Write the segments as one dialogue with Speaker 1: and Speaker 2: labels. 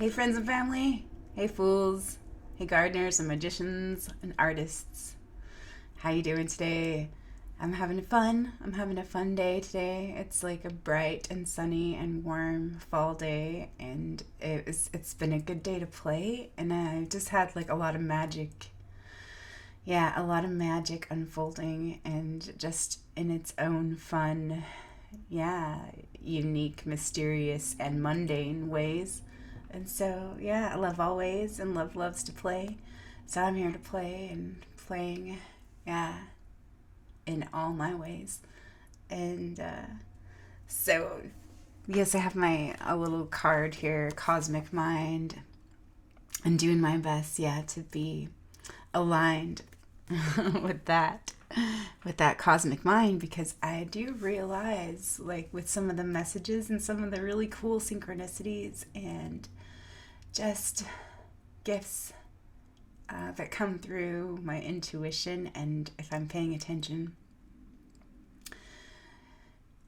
Speaker 1: Hey, friends and family. Hey, fools. Hey, gardeners and magicians and artists. How you doing today? I'm having fun. I'm having a fun day today. It's like a bright and sunny and warm fall day, and it's been a good day to play. And I just had like a lot of magic. Yeah, a lot of magic unfolding, and just in its own fun, yeah, unique, mysterious, and mundane ways. And so, yeah, I love always, and love loves to play. So I'm here to play and playing, yeah, in all my ways. And so, yes, I have my a little card here, Cosmic Mind, and doing my best, yeah, to be aligned with that cosmic mind, because I do realize, like, with some of the messages and some of the really cool synchronicities and just gifts that come through my intuition, and if I'm paying attention,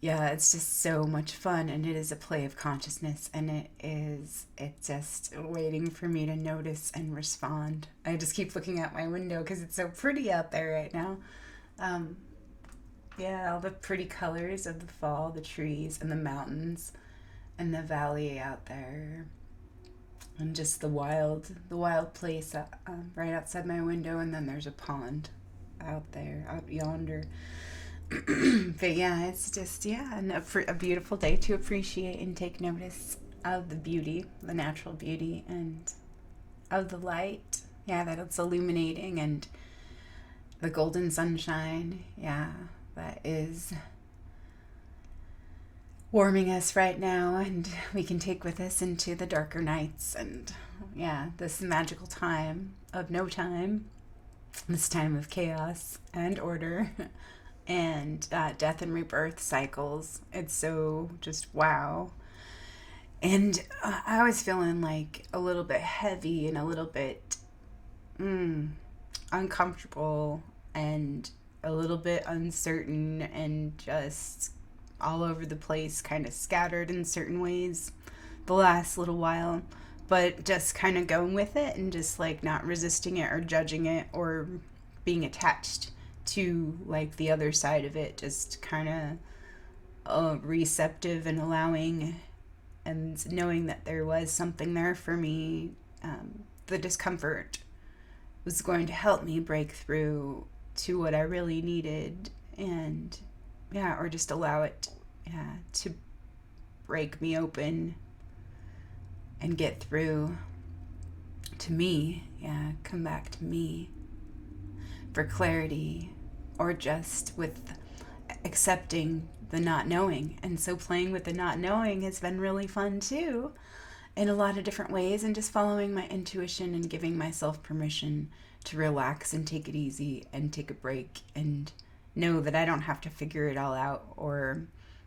Speaker 1: yeah, it's just so much fun, and it is a play of consciousness, and it's just waiting for me to notice and respond. I just keep looking out my window because it's so pretty out there right now. um, yeah, all the pretty colors of the fall, the trees and the mountains and the valley out there, and just the wild place right outside my window, and then there's a pond out there, out yonder. But yeah, it's just, yeah, and a beautiful day to appreciate and take notice of the beauty, the natural beauty, and of the light, yeah, that it's illuminating, and the golden sunshine, yeah, that is warming us right now, and we can take with us into the darker nights, and yeah, this magical time of no time, this time of chaos and order, and death and rebirth cycles. It's so just wow. And I was feeling like a little bit heavy and a little bit uncomfortable, and a little bit uncertain, and just all over the place, kind of scattered in certain ways the last little while, but just kind of going with it, and just like not resisting it or judging it or being attached to like the other side of it, just kind of receptive and allowing, and knowing that there was something there for me. The discomfort was going to help me break through to what I really needed, and yeah, or just allow it, yeah, to break me open and get through to me, yeah, come back to me for clarity, or just with accepting the not knowing. And so playing with the not knowing has been really fun too, in a lot of different ways, and just following my intuition and giving myself permission to relax and take it easy and take a break, and know that I don't have to figure it all out or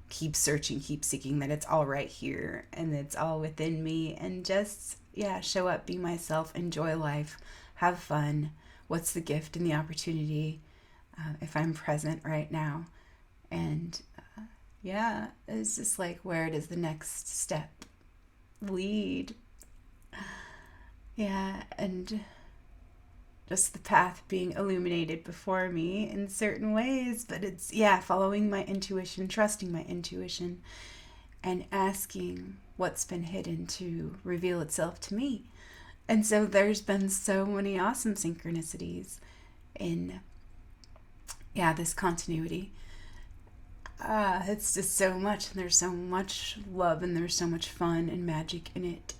Speaker 1: keep searching, keep seeking, that it's all right here and it's all within me, and just, yeah, show up, be myself, enjoy life, have fun. What's the gift and the opportunity if I'm present right now? And yeah, it's just like, where does the next step lead? Yeah, and just the path being illuminated before me in certain ways, but it's, yeah, following my intuition, trusting my intuition, and asking what's been hidden to reveal itself to me. And so there's been so many awesome synchronicities in, yeah, this continuity. It's just so much, and there's so much love, and there's so much fun and magic in it,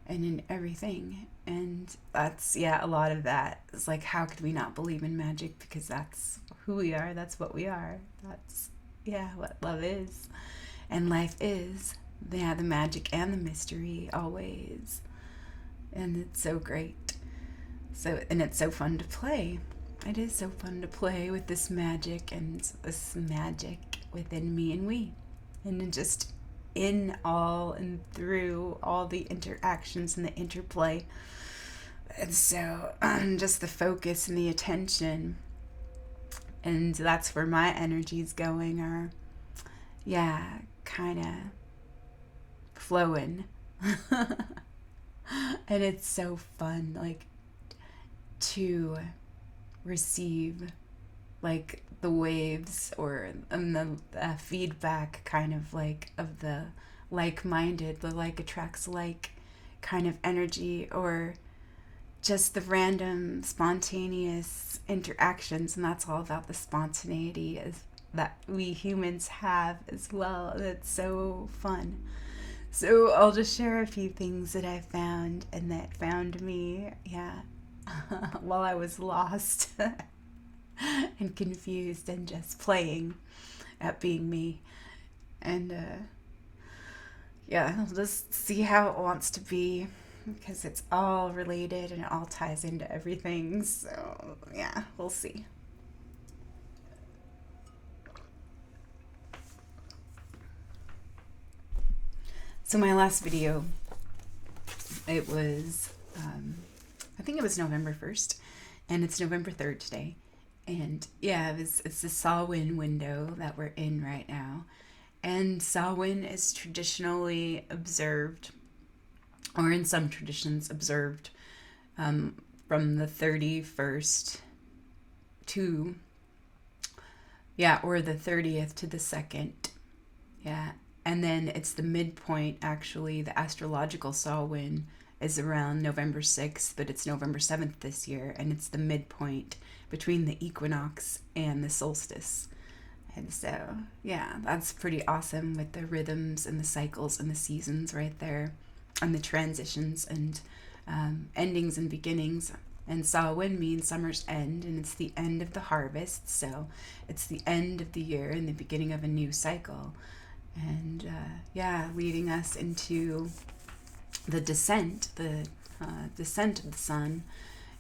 Speaker 1: and in everything. And that's, yeah, a lot of that is like, how could we not believe in magic? Because that's who we are, that's what we are, that's, yeah, what love is and life is. Yeah, the magic and the mystery always. And it's so great. So, and it's so fun to play. It is so fun to play with this magic, and this magic within me and we, and just in all and through all the interactions and the interplay. And so just the focus and the attention, and that's where my energy's going, are, yeah, kind of flowing. And it's so fun, like, to receive, like, the waves or and the feedback kind of like of the like-minded, the like attracts like kind of energy, or just the random spontaneous interactions. And that's all about the spontaneity is that we humans have as well. That's so fun. So I'll just share a few things that I found and that found me, yeah, while I was lost and confused and just playing at being me. And yeah, I'll just see how it wants to be, because it's all related and it all ties into everything. So yeah, we'll see. So my last video, it was, I think it was November 1st, and it's November 3rd today. And yeah, it's the Samhain window that we're in right now. And Samhain is traditionally observed, or in some traditions observed, from the 31st to, yeah, or the 30th to the 2nd. Yeah. And then it's the midpoint, actually. The astrological Samhain is around November 6th, but it's November 7th this year. And it's the midpoint between the equinox and the solstice. And so, yeah, that's pretty awesome with the rhythms and the cycles and the seasons right there, and the transitions and endings and beginnings. And Samhain means summer's end, and it's the end of the harvest. So it's the end of the year and the beginning of a new cycle. And yeah, leading us into the descent of the sun,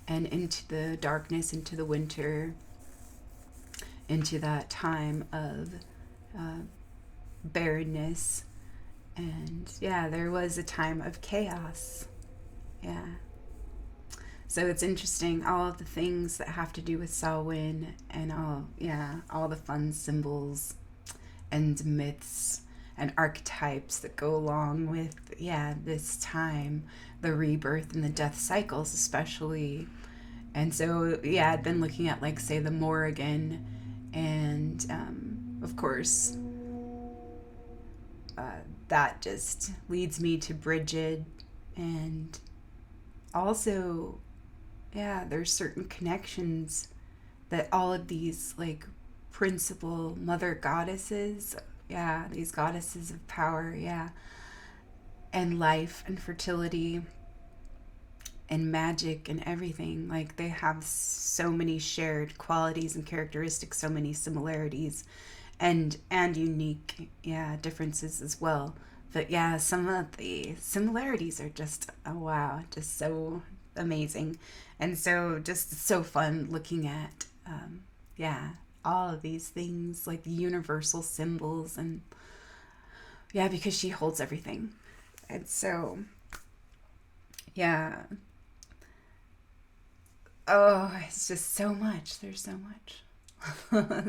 Speaker 1: and into the darkness, into the winter, into that time of barrenness. And yeah, there was a time of chaos. Yeah. So it's interesting, all of the things that have to do with Samhain, and all the fun symbols and myths and archetypes that go along with, yeah, this time, the rebirth and the death cycles especially. And so, yeah, I'd been looking at, like, say, the Morrigan, and of course, that just leads me to Bridget. And also, yeah, there's certain connections that all of these, like, principal mother goddesses, yeah, these goddesses of power, yeah, and life and fertility and magic and everything, like, they have so many shared qualities and characteristics, so many similarities and unique, yeah, differences as well. But yeah, some of the similarities are just, oh wow, just so amazing. And so just so fun looking at, yeah, all of these things, like the universal symbols. And yeah, because she holds everything. And so, yeah, oh, it's just so much. There's so much.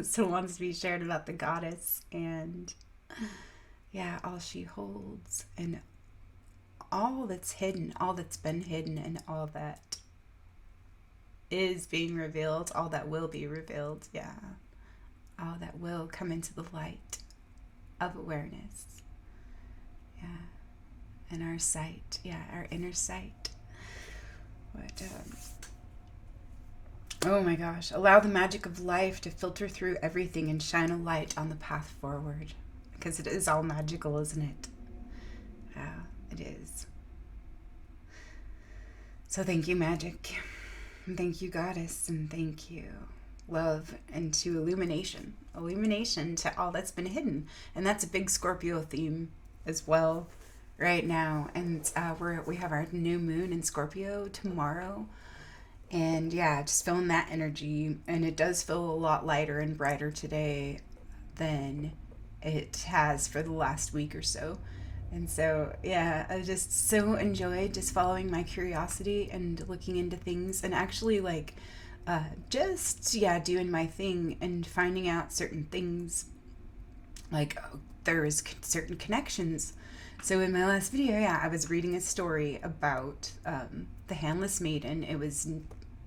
Speaker 1: So wants to be shared about the goddess, and yeah, all she holds, and all that's hidden, all that's been hidden, and all that is being revealed, all that will be revealed, yeah, all that will come into the light of awareness, yeah, and our sight, yeah, our inner sight. But oh my gosh, allow the magic of life to filter through everything and shine a light on the path forward, because it is all magical, isn't it? Yeah, it is. So thank you, magic. And thank you, goddess. And thank you, love. And to illumination. Illumination to all that's been hidden. And that's a big Scorpio theme as well right now. And we have our new moon in Scorpio tomorrow. And yeah, just feeling that energy. And it does feel a lot lighter and brighter today than it has for the last week or so. And so, yeah, I just so enjoyed just following my curiosity and looking into things, and actually, like, just, yeah, doing my thing and finding out certain things. Like, there is certain connections. So in my last video, I was reading a story about the Handless Maiden. It was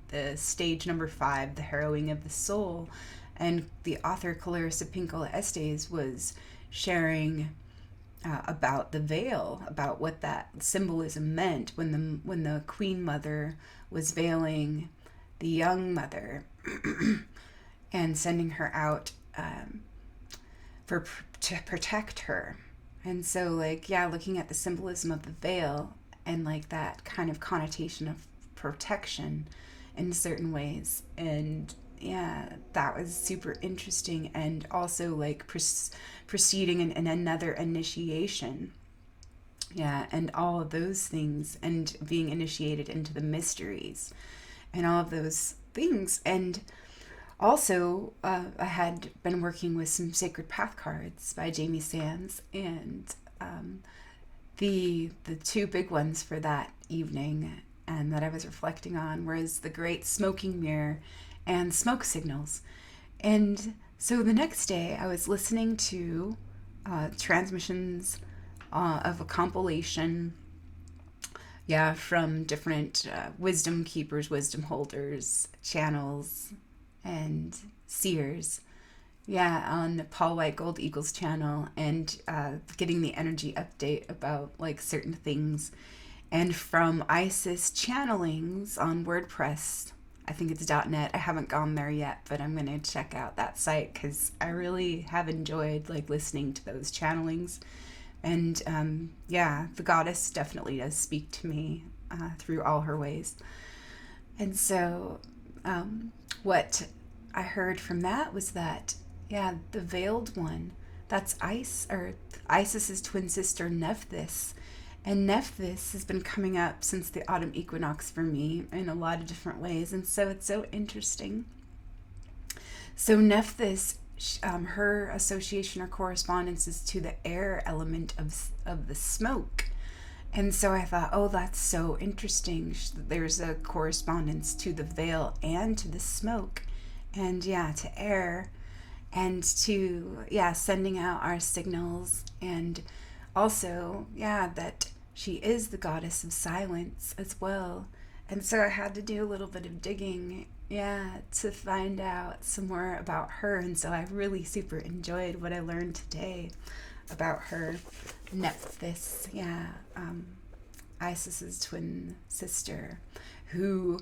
Speaker 1: the stage number 5, the harrowing of the soul, and the author Clarissa Pinkola Estes was sharing about the veil, about what that symbolism meant when the Queen Mother was veiling the young mother and sending her out to protect her. And so, looking at the symbolism of the veil and that kind of connotation of protection in certain ways. And that was super interesting. And also proceeding in another initiation. Yeah, and all of those things, and being initiated into the mysteries and all of those things. And also, I had been working with some Sacred Path cards by Jamie Sands, and the two big ones for that evening and that I was reflecting on was the Great Smoking Mirror and Smoke Signals. And so the next day I was listening to transmissions of a compilation from different wisdom keepers, wisdom holders, channels, and seers, on the Paul White Gold Eagles channel, and getting the energy update about certain things. And from Isis channelings on WordPress, I think it's .net. I haven't gone there yet, but I'm going to check out that site because I really have enjoyed listening to those channelings. And the goddess definitely does speak to me through all her ways. And so what I heard from that was that, the Veiled One, that's Isis's twin sister Nepthys. And Nepthys has been coming up since the autumn equinox for me in a lot of different ways. And so it's so interesting. So Nepthys, her association or correspondence is to the air element of the smoke. And so I thought, oh, that's so interesting. There's a correspondence to the veil and to the smoke, and to air, and to sending out our signals, and also that she is the goddess of silence as well. And so I had to do a little bit of digging to find out some more about her. And so I really super enjoyed what I learned today about her. Nepthys, Isis's twin sister, who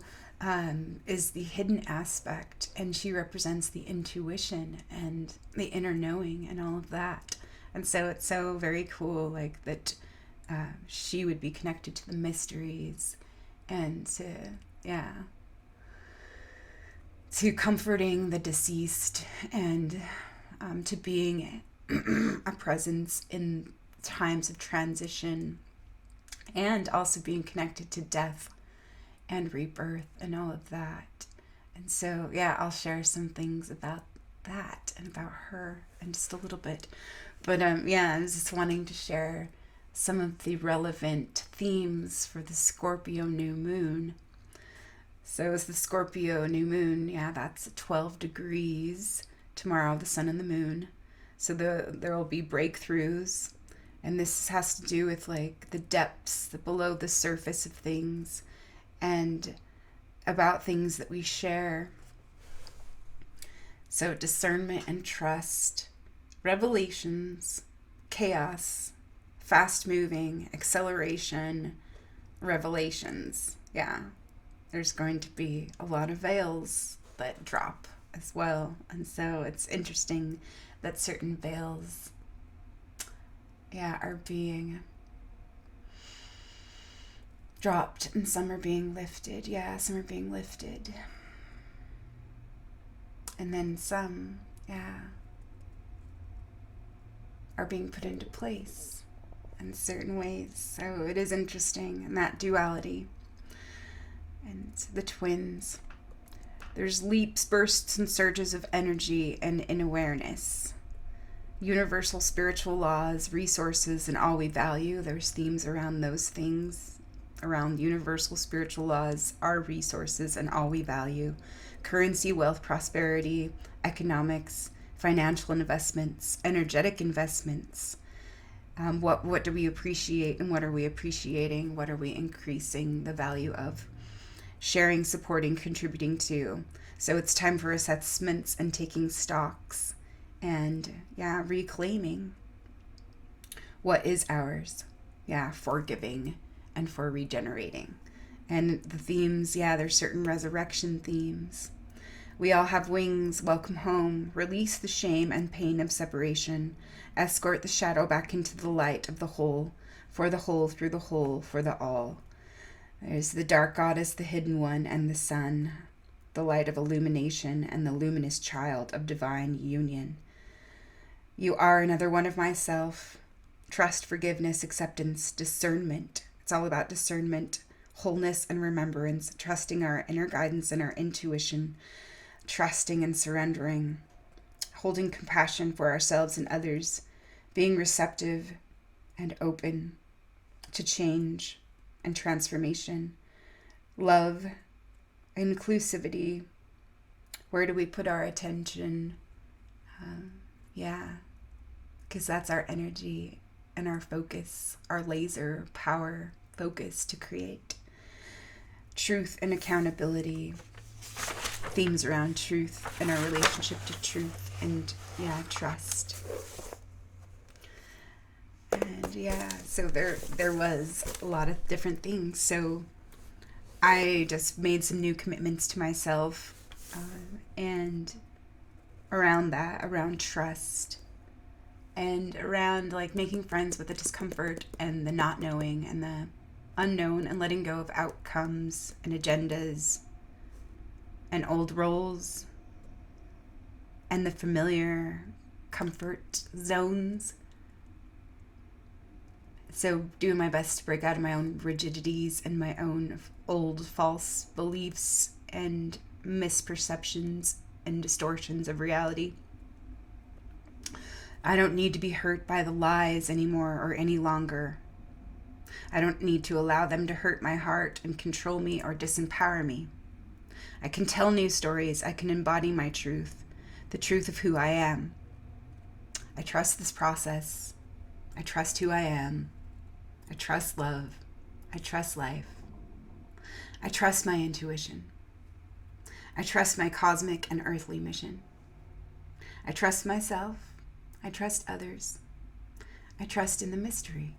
Speaker 1: is the hidden aspect, and she represents the intuition and the inner knowing and all of that. And so it's so very cool, that she would be connected to the mysteries and to comforting the deceased, and to being a presence in times of transition, and also being connected to death and rebirth and all of that. And so I'll share some things about that and about her in just a little bit. But I was just wanting to share some of the relevant themes for the Scorpio new moon. So it's the Scorpio new moon, that's 12 degrees tomorrow, the sun and the moon. So there will be breakthroughs, and this has to do with the depths, below the surface of things, and about things that we share. So discernment and trust, revelations, chaos, fast moving, acceleration, revelations. There's going to be a lot of veils that drop as well. And so it's interesting that certain veils are being dropped, and some are being lifted. Some are being lifted. And then some, are being put into place in certain ways. So it is interesting, and that duality. And the twins. There's leaps, bursts, and surges of energy and in awareness. Universal spiritual laws, resources, and all we value. There's themes around those things, around universal spiritual laws, our resources, and all we value. Currency, wealth, prosperity, economics, financial investments, energetic investments, What do we appreciate, and what are we appreciating? What are we increasing the value of? Sharing, supporting, contributing to. So it's time for assessments and taking stocks and, reclaiming what is ours. For giving and for regenerating. And the themes, there's certain resurrection themes. We all have wings. Welcome home. Release the shame and pain of separation. Escort the shadow back into the light of the whole, for the whole, through the whole, for the all. There's the dark goddess, the hidden one, and the sun, the light of illumination, and the luminous child of divine union. You are another one of myself. Trust, forgiveness, acceptance, discernment. It's all about discernment, wholeness, and remembrance, trusting our inner guidance and our intuition, trusting and surrendering, holding compassion for ourselves and others, being receptive and open to change and transformation, love, inclusivity. Where do we put our attention? Because that's our energy and our focus, our laser power focus to create. Truth and accountability, themes around truth and our relationship to truth, and trust. And so there was a lot of different things. So I just made some new commitments to myself, and around that, around trust, and around like making friends with the discomfort and the not knowing and the unknown, and letting go of outcomes and agendas and old roles and the familiar comfort zones. So doing my best to break out of my own rigidities and my own old false beliefs and misperceptions and distortions of reality. I don't need to be hurt by the lies anymore or any longer. I don't need to allow them to hurt my heart and control me or disempower me. I can tell new stories. I can embody my truth, the truth of who I am. I trust this process. I trust who I am. I trust love. I trust life. I trust my intuition. I trust my cosmic and earthly mission. I trust myself. I trust others. I trust in the mystery.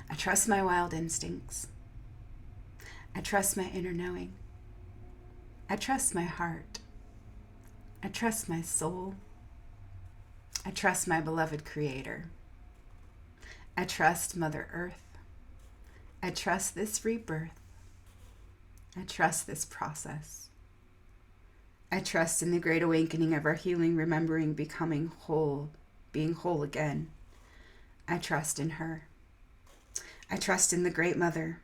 Speaker 1: I trust my wild instincts. I trust my inner knowing. I trust my heart. I trust my soul. I trust my beloved Creator. I trust Mother Earth. I trust this rebirth. I trust this process. I trust in the great awakening of our healing, remembering, becoming whole, being whole again. I trust in her. I trust in the Great Mother,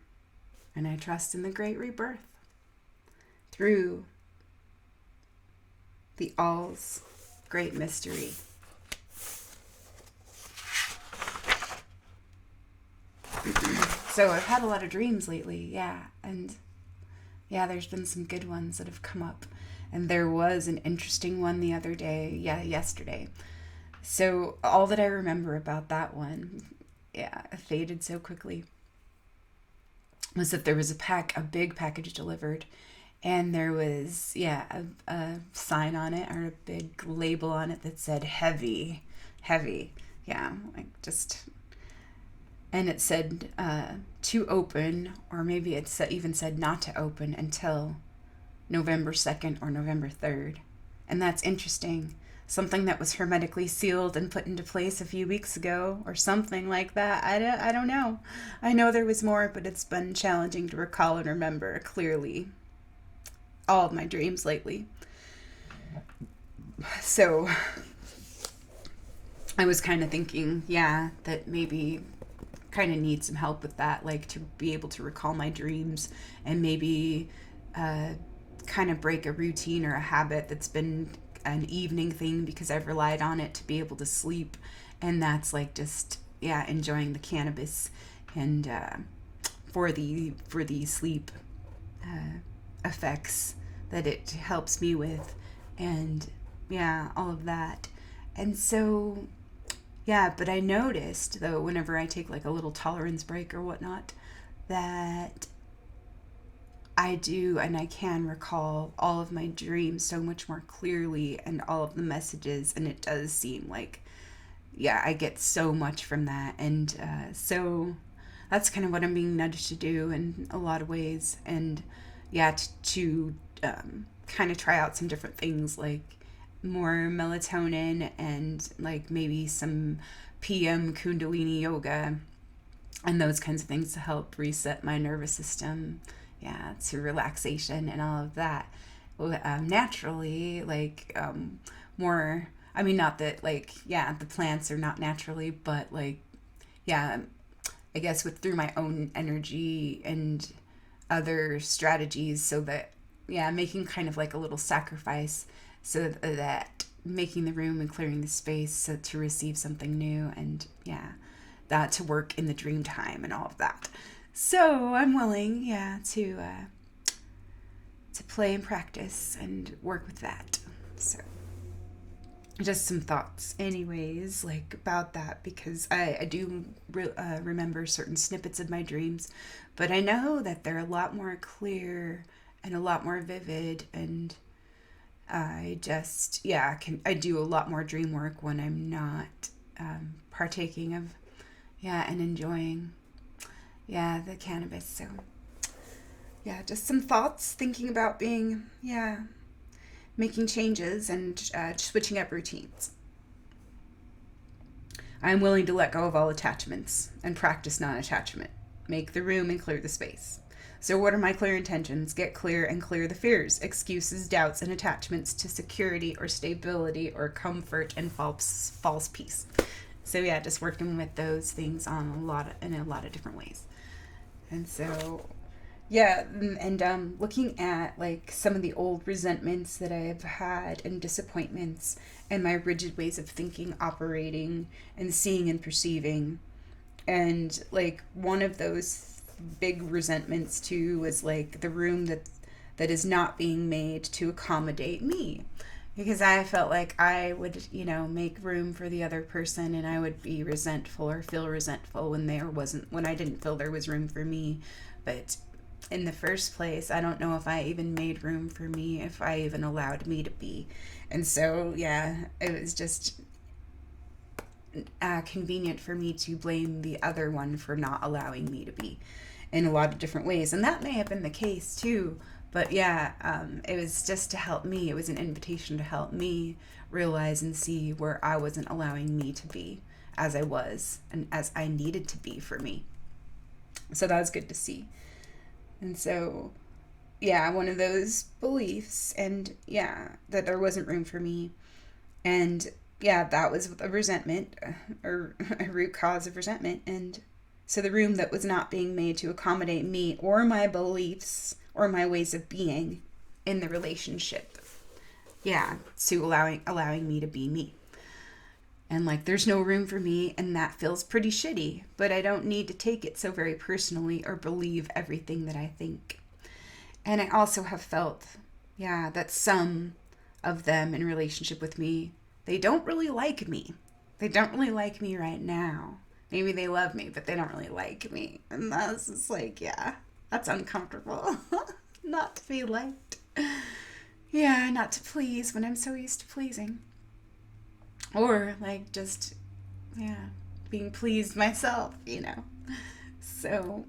Speaker 1: and I trust in the great rebirth through the All's great mystery. So I've had a lot of dreams lately, and there's been some good ones that have come up. And there was an interesting one the other day, yesterday. So all that I remember about that one, it faded so quickly, was that there was a big package delivered, and there was, a sign on it, or a big label on it that said heavy, and it said to open, or maybe it even said not to open until November 2nd or November 3rd. And that's interesting. Something that was hermetically sealed and put into place a few weeks ago, or something like that. I don't know. I know there was more, but it's been challenging to recall and remember clearly all of my dreams lately. So I was kind of thinking, that maybe kind of need some help with that, like to be able to recall my dreams, and maybe kind of break a routine or a habit that's been an evening thing because I've relied on it to be able to sleep, and that's like just enjoying the cannabis and for the sleep effects that it helps me with, and all of that. And so Yeah, but I noticed, though, whenever I take like a little tolerance break or whatnot, that I do and I can recall all of my dreams so much more clearly and all of the messages. And it does seem like, yeah, I get so much from that. And so that's kind of what I'm being nudged to do in a lot of ways. And yeah, to kind of try out some different things like more melatonin and like maybe some PM Kundalini yoga and those kinds of things to help reset my nervous system. Yeah, to relaxation and all of that. Naturally, like more. I mean, not that like yeah, the plants are not naturally, but like yeah, I guess with through my own energy and other strategies, so that yeah, making kind of like a little sacrifice, so that making the room and clearing the space so to receive something new and yeah, that to work in the dream time and all of that. So I'm willing, yeah, to play and practice and work with that. So just some thoughts, anyways, like about that because I do remember certain snippets of my dreams, but I know that they're a lot more clear and a lot more vivid, and I just I do a lot more dream work when I'm not partaking of and enjoying the cannabis. So yeah, just some thoughts, thinking about being making changes and switching up routines. I am willing to let go of all attachments and practice non-attachment. Make the room and clear the space. So what are my clear intentions? Get clear and clear the fears, excuses, doubts, and attachments to security or stability or comfort and false peace. So yeah, just working with those things on in a lot of different ways. And so yeah, and looking at like some of the old resentments that I've had and disappointments and my rigid ways of thinking, operating, and seeing and perceiving. And like one of those big resentments too was like the room that is not being made to accommodate me, because I felt like I would make room for the other person, and I would be resentful or feel resentful when I didn't feel there was room for me. But in the first place, I don't know if I even made room for me, if I even allowed me to be. And so yeah, it was just convenient for me to blame the other one for not allowing me to be in a lot of different ways. And that may have been the case too. But yeah, it was just to help me. It was an invitation to help me realize and see where I wasn't allowing me to be as I was and as I needed to be for me. So that was good to see. And so, yeah, one of those beliefs and that there wasn't room for me. And yeah, that was a resentment or a root cause of resentment. And so the room that was not being made to accommodate me or my beliefs or my ways of being in the relationship. Yeah, to allowing me to be me. And like there's no room for me, and that feels pretty shitty, but I don't need to take it so very personally or believe everything that I think. And I also have felt, that some of them in relationship with me, they don't really like me. They don't really like me right now. Maybe they love me, but they don't really like me. And that's just like, that's uncomfortable. Not to be liked. Yeah, not to please when I'm so used to pleasing. Or like just, being pleased myself, So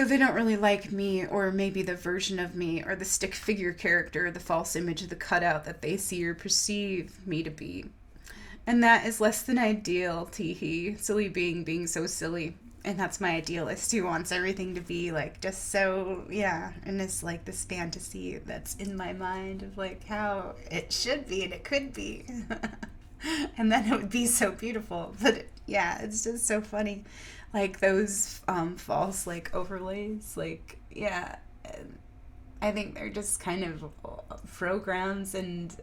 Speaker 1: they don't really like me, or maybe the version of me, or the stick figure character, the false image of the cutout that they see or perceive me to be. And that is less than ideal, teehee. Silly being so silly. And that's my idealist who wants everything to be like just so, and it's like this fantasy that's in my mind of like how it should be and it could be. And then it would be so beautiful. But it's just so funny. Like those false like overlays, like, I think they're just kind of programs and,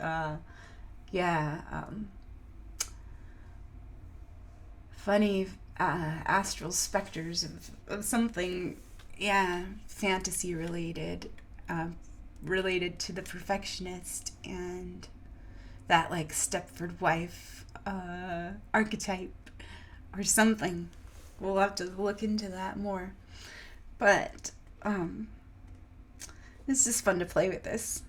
Speaker 1: funny astral specters of something, fantasy related, related to the perfectionist and that like Stepford wife archetype or something. We'll have to look into that more. But it's just fun to play with this.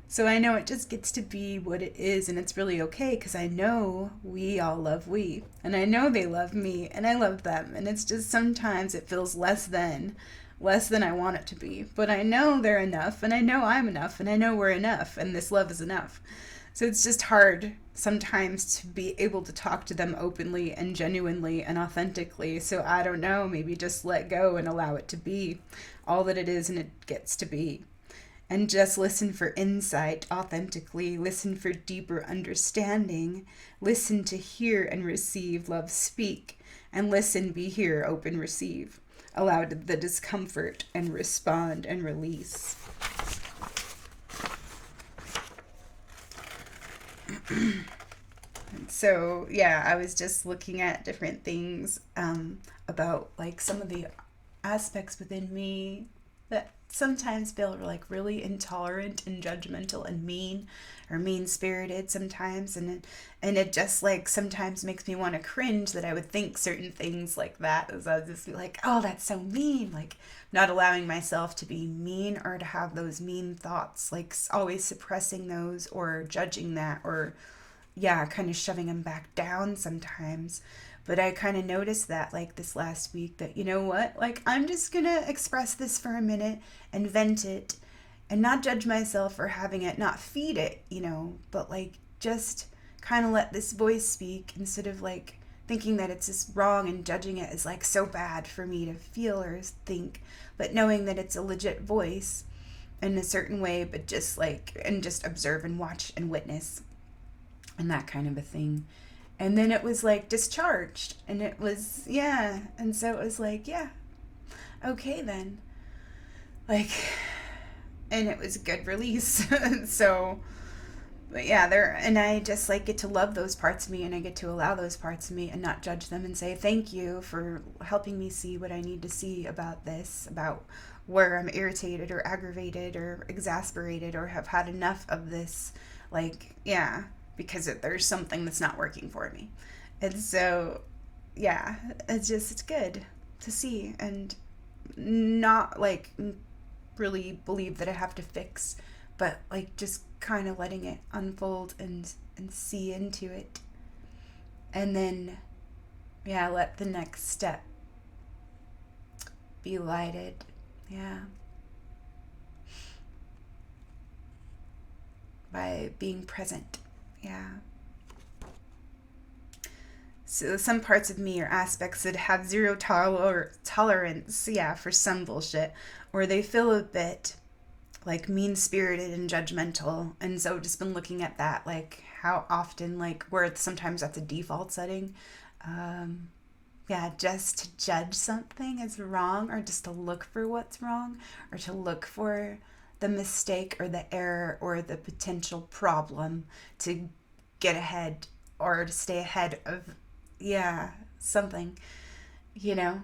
Speaker 1: So I know it just gets to be what it is, and it's really okay because I know we all love we. And I know they love me, and I love them. And it's just sometimes it feels less than I want it to be. But I know they're enough, and I know I'm enough, and I know we're enough, and this love is enough. So it's just hard sometimes to be able to talk to them openly and genuinely and authentically. So I don't know, maybe just let go and allow it to be all that it is and it gets to be. And just listen for insight authentically, listen for deeper understanding, listen to hear and receive love speak, and listen, be here, open, receive. Allow the discomfort and respond and release. So yeah, I was just looking at different things about like some of the aspects within me that sometimes feel like really intolerant and judgmental and mean or mean-spirited sometimes, and it just like sometimes makes me want to cringe that I would think certain things like that, as I would just be like, oh, that's so mean, like not allowing myself to be mean or to have those mean thoughts, like always suppressing those or judging that, or yeah, kind of shoving them back down sometimes. But I kind of noticed that like this last week that, you know what, like I'm just going to express this for a minute and vent it and not judge myself for having it, not feed it, you know, but like just kind of let this voice speak instead of like thinking that it's just wrong and judging it is like so bad for me to feel or think, but knowing that it's a legit voice in a certain way, but just like, and just observe and watch and witness and that kind of a thing. And then it was like discharged, and it was, yeah. And so it was like, yeah, okay then. Like, and it was a good release. So, but yeah, and I just like get to love those parts of me, and I get to allow those parts of me and not judge them and say, thank you for helping me see what I need to see about this, about where I'm irritated or aggravated or exasperated or have had enough of this. Like, yeah. Because there's something that's not working for me. And so, yeah, it's good to see and not like really believe that I have to fix, but like just kind of letting it unfold and see into it. And then, yeah, let the next step be lighted. Yeah. By being present. Yeah. So some parts of me are aspects that have zero tolerance, yeah, for some bullshit, or they feel a bit like mean-spirited and judgmental. And so I've just been looking at that, like how often, like where sometimes that's a default setting. Yeah, just to judge something as wrong, or just to look for what's wrong, or to look for the mistake or the error or the potential problem to get ahead or to stay ahead of, yeah, something, you know,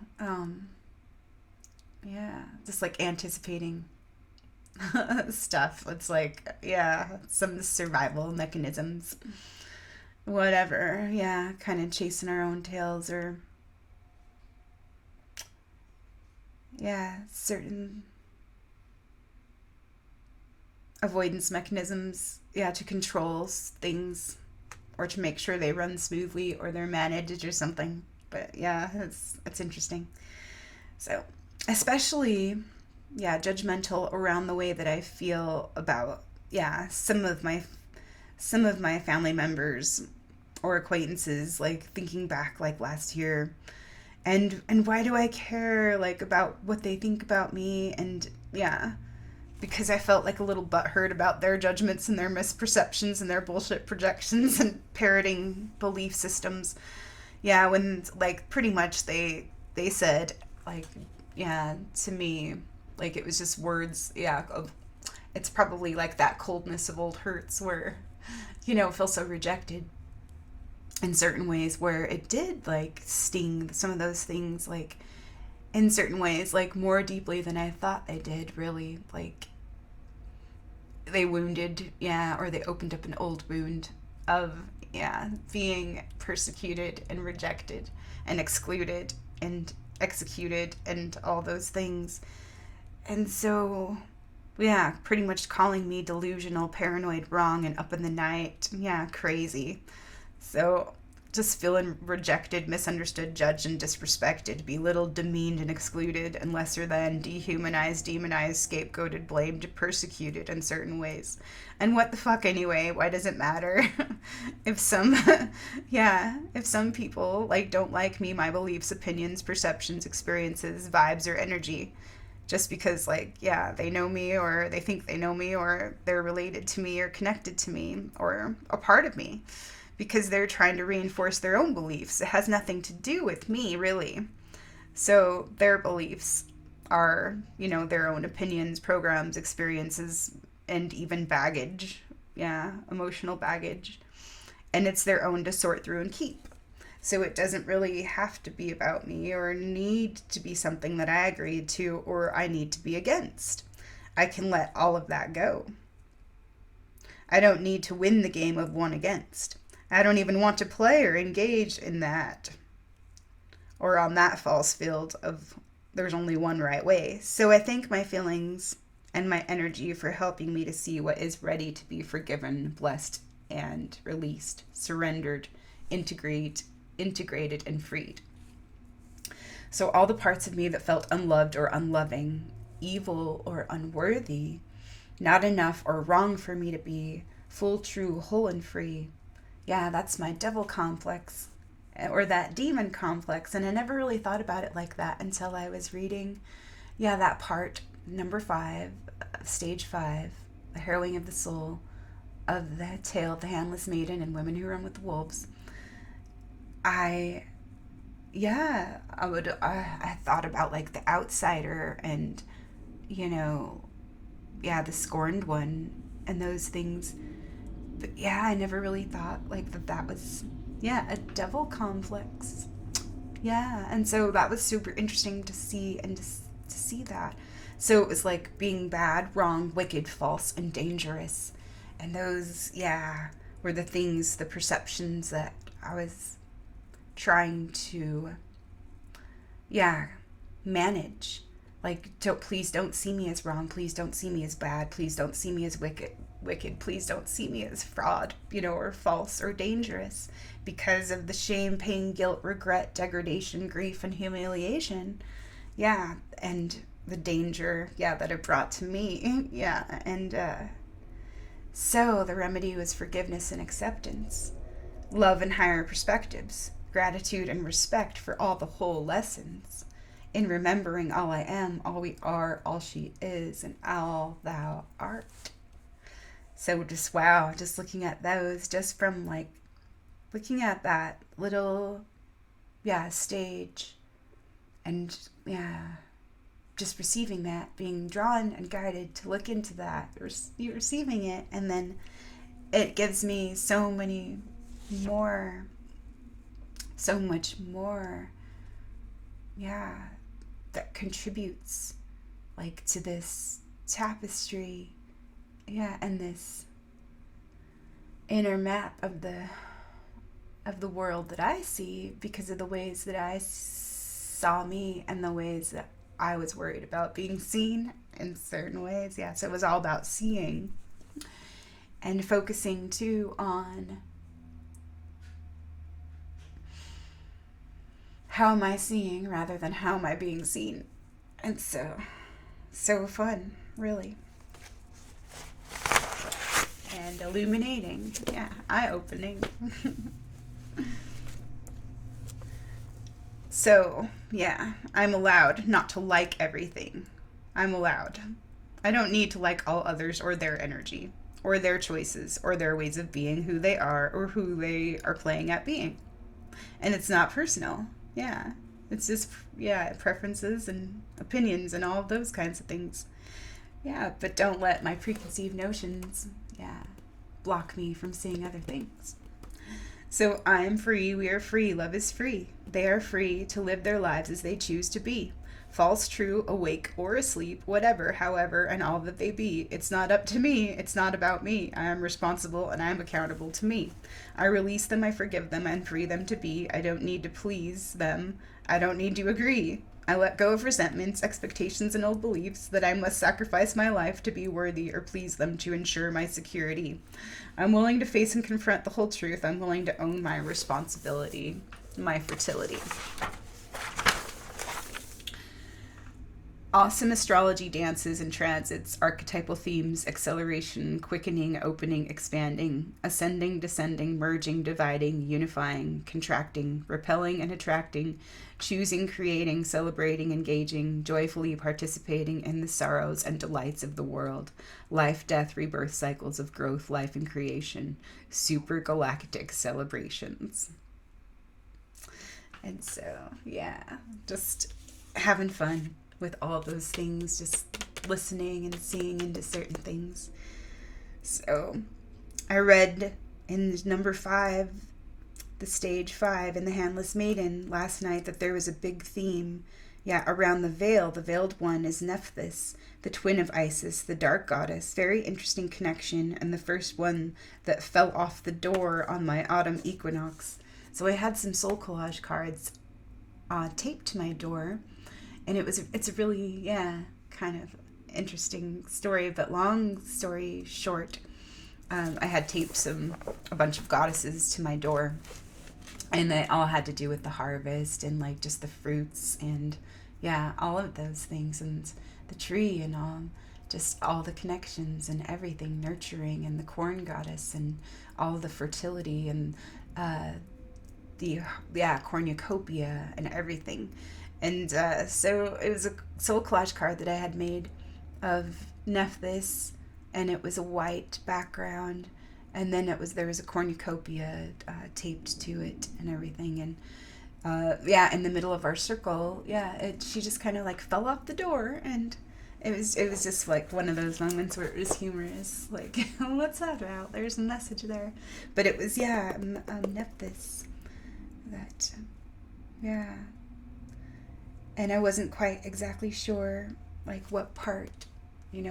Speaker 1: yeah, just like anticipating stuff. It's like, yeah, some survival mechanisms, whatever, yeah, kind of chasing our own tails, or yeah, certain avoidance mechanisms, yeah, to control things or to make sure they run smoothly or they're managed or something. But yeah, it's interesting. So especially, yeah, judgmental around the way that I feel about, yeah, some of my family members or acquaintances, like thinking back like last year, and why do I care like about what they think about me? And yeah, because I felt like a little butthurt about their judgments and their misperceptions and their bullshit projections and parroting belief systems. Yeah, when like pretty much they said like, yeah, to me, like it was just words, yeah, of, it's probably like that coldness of old hurts where, you know, feel so rejected in certain ways, where it did like sting some of those things, like in certain ways, like more deeply than I thought they did, really. Like they wounded, yeah, or they opened up an old wound of, being persecuted and rejected and excluded and executed and all those things. And so, pretty much calling me delusional, paranoid, wrong, and up in the night. Crazy. So just feeling rejected, misunderstood, judged, and disrespected, belittled, demeaned, and excluded, and lesser than, dehumanized, demonized, scapegoated, blamed, persecuted in certain ways. And what the fuck anyway? Why does it matter? if some people don't like me, my beliefs, opinions, perceptions, experiences, vibes, or energy, just because they know me, or they think they know me, or they're related to me, or connected to me, or a part of me, because they're trying to reinforce their own beliefs. It has nothing to do with me, really. So their beliefs are, their own opinions, programs, experiences, and even baggage. Emotional baggage. And it's their own to sort through and keep. So it doesn't really have to be about me, or need to be something that I agreed to, or I need to be against. I can let all of that go. I don't need to win the game of one against. I don't even want to play or engage in that, or on that false field of there's only one right way. So I thank my feelings and my energy for helping me to see what is ready to be forgiven, blessed, and released, surrendered, integrated, and freed. So all the parts of me that felt unloved or unloving, evil or unworthy, not enough or wrong for me to be full, true, whole, and free. That's my devil complex, or that demon complex. And I never really thought about it like that until I was reading, that part, number 5, stage 5, the harrowing of the soul, of the tale of the handless maiden and women who run with the wolves. I thought about the outsider and, the scorned one and those things. But I never really thought that was, a devil complex. And so that was super interesting to see, and to see that. So it was being bad, wrong, wicked, false, and dangerous. And those, were the things, the perceptions that I was trying to, manage. Please don't see me as wrong. Please don't see me as bad. Please don't see me as wicked. Please don't see me as fraud, or false or dangerous, because of the shame, pain, guilt, regret, degradation, grief, and humiliation. And the danger, that it brought to me. And so the remedy was forgiveness and acceptance, love and higher perspectives, gratitude and respect for all the whole lessons, in remembering all I am, all we are, all she is, and all thou art. So just looking at those, just from looking at that little, stage, and just receiving that, being drawn and guided to look into that, receiving it, and then it gives me so much more, that contributes, to this tapestry, and this inner map of the world that I see, because of the ways that I saw me and the ways that I was worried about being seen in certain ways. So it was all about seeing and focusing too on how am I seeing rather than how am I being seen. And so fun, really. And illuminating, eye-opening. So, I'm allowed not to like everything. I'm allowed. I don't need to like all others or their energy, or their choices, or their ways of being who they are, or who they are playing at being. And it's not personal. It's just, preferences and opinions and all of those kinds of things. But don't let my preconceived notions, block me from seeing other things. So I'm free, we are free, love is free. They are free to live their lives as they choose to be. False, true, awake, or asleep, whatever, however, and all that they be. It's not up to me. It's not about me. I am responsible and I am accountable to me. I release them, I forgive them, and free them to be. I don't need to please them. I don't need to agree. I let go of resentments, expectations, and old beliefs that I must sacrifice my life to be worthy or please them to ensure my security. I'm willing to face and confront the whole truth. I'm willing to own my responsibility, my fertility. Awesome astrology dances and transits, archetypal themes, acceleration, quickening, opening, expanding, ascending, descending, merging, dividing, unifying, contracting, repelling and attracting, choosing, creating, celebrating, engaging, joyfully participating in the sorrows and delights of the world, life, death, rebirth cycles of growth, life, and creation, super galactic celebrations. And so, yeah, just having fun with all those things, just listening and seeing into certain things. So I read in number 5, the stage 5 in the Handless Maiden last night, that there was a big theme, around the veil. The veiled one is Nepthys, the twin of Isis, the dark goddess. Very interesting connection, and the first one that fell off the door on my autumn equinox. So I had some soul collage cards taped to my door. And it's a really, kind of interesting story, but long story short, I had taped a bunch of goddesses to my door, and they all had to do with the harvest and like just the fruits and all of those things, and the tree and all the connections and everything, nurturing, and the corn goddess and all the fertility and the cornucopia and everything. And so it was a soul collage card that I had made of Nepthys, and it was a white background, and then there was a cornucopia taped to it and everything, and in the middle of our circle, she just kind of like fell off the door, and it was just like one of those moments where it was humorous, like, what's that about? There's a message there, but it was Nepthys, that and I wasn't quite exactly sure, like, what part,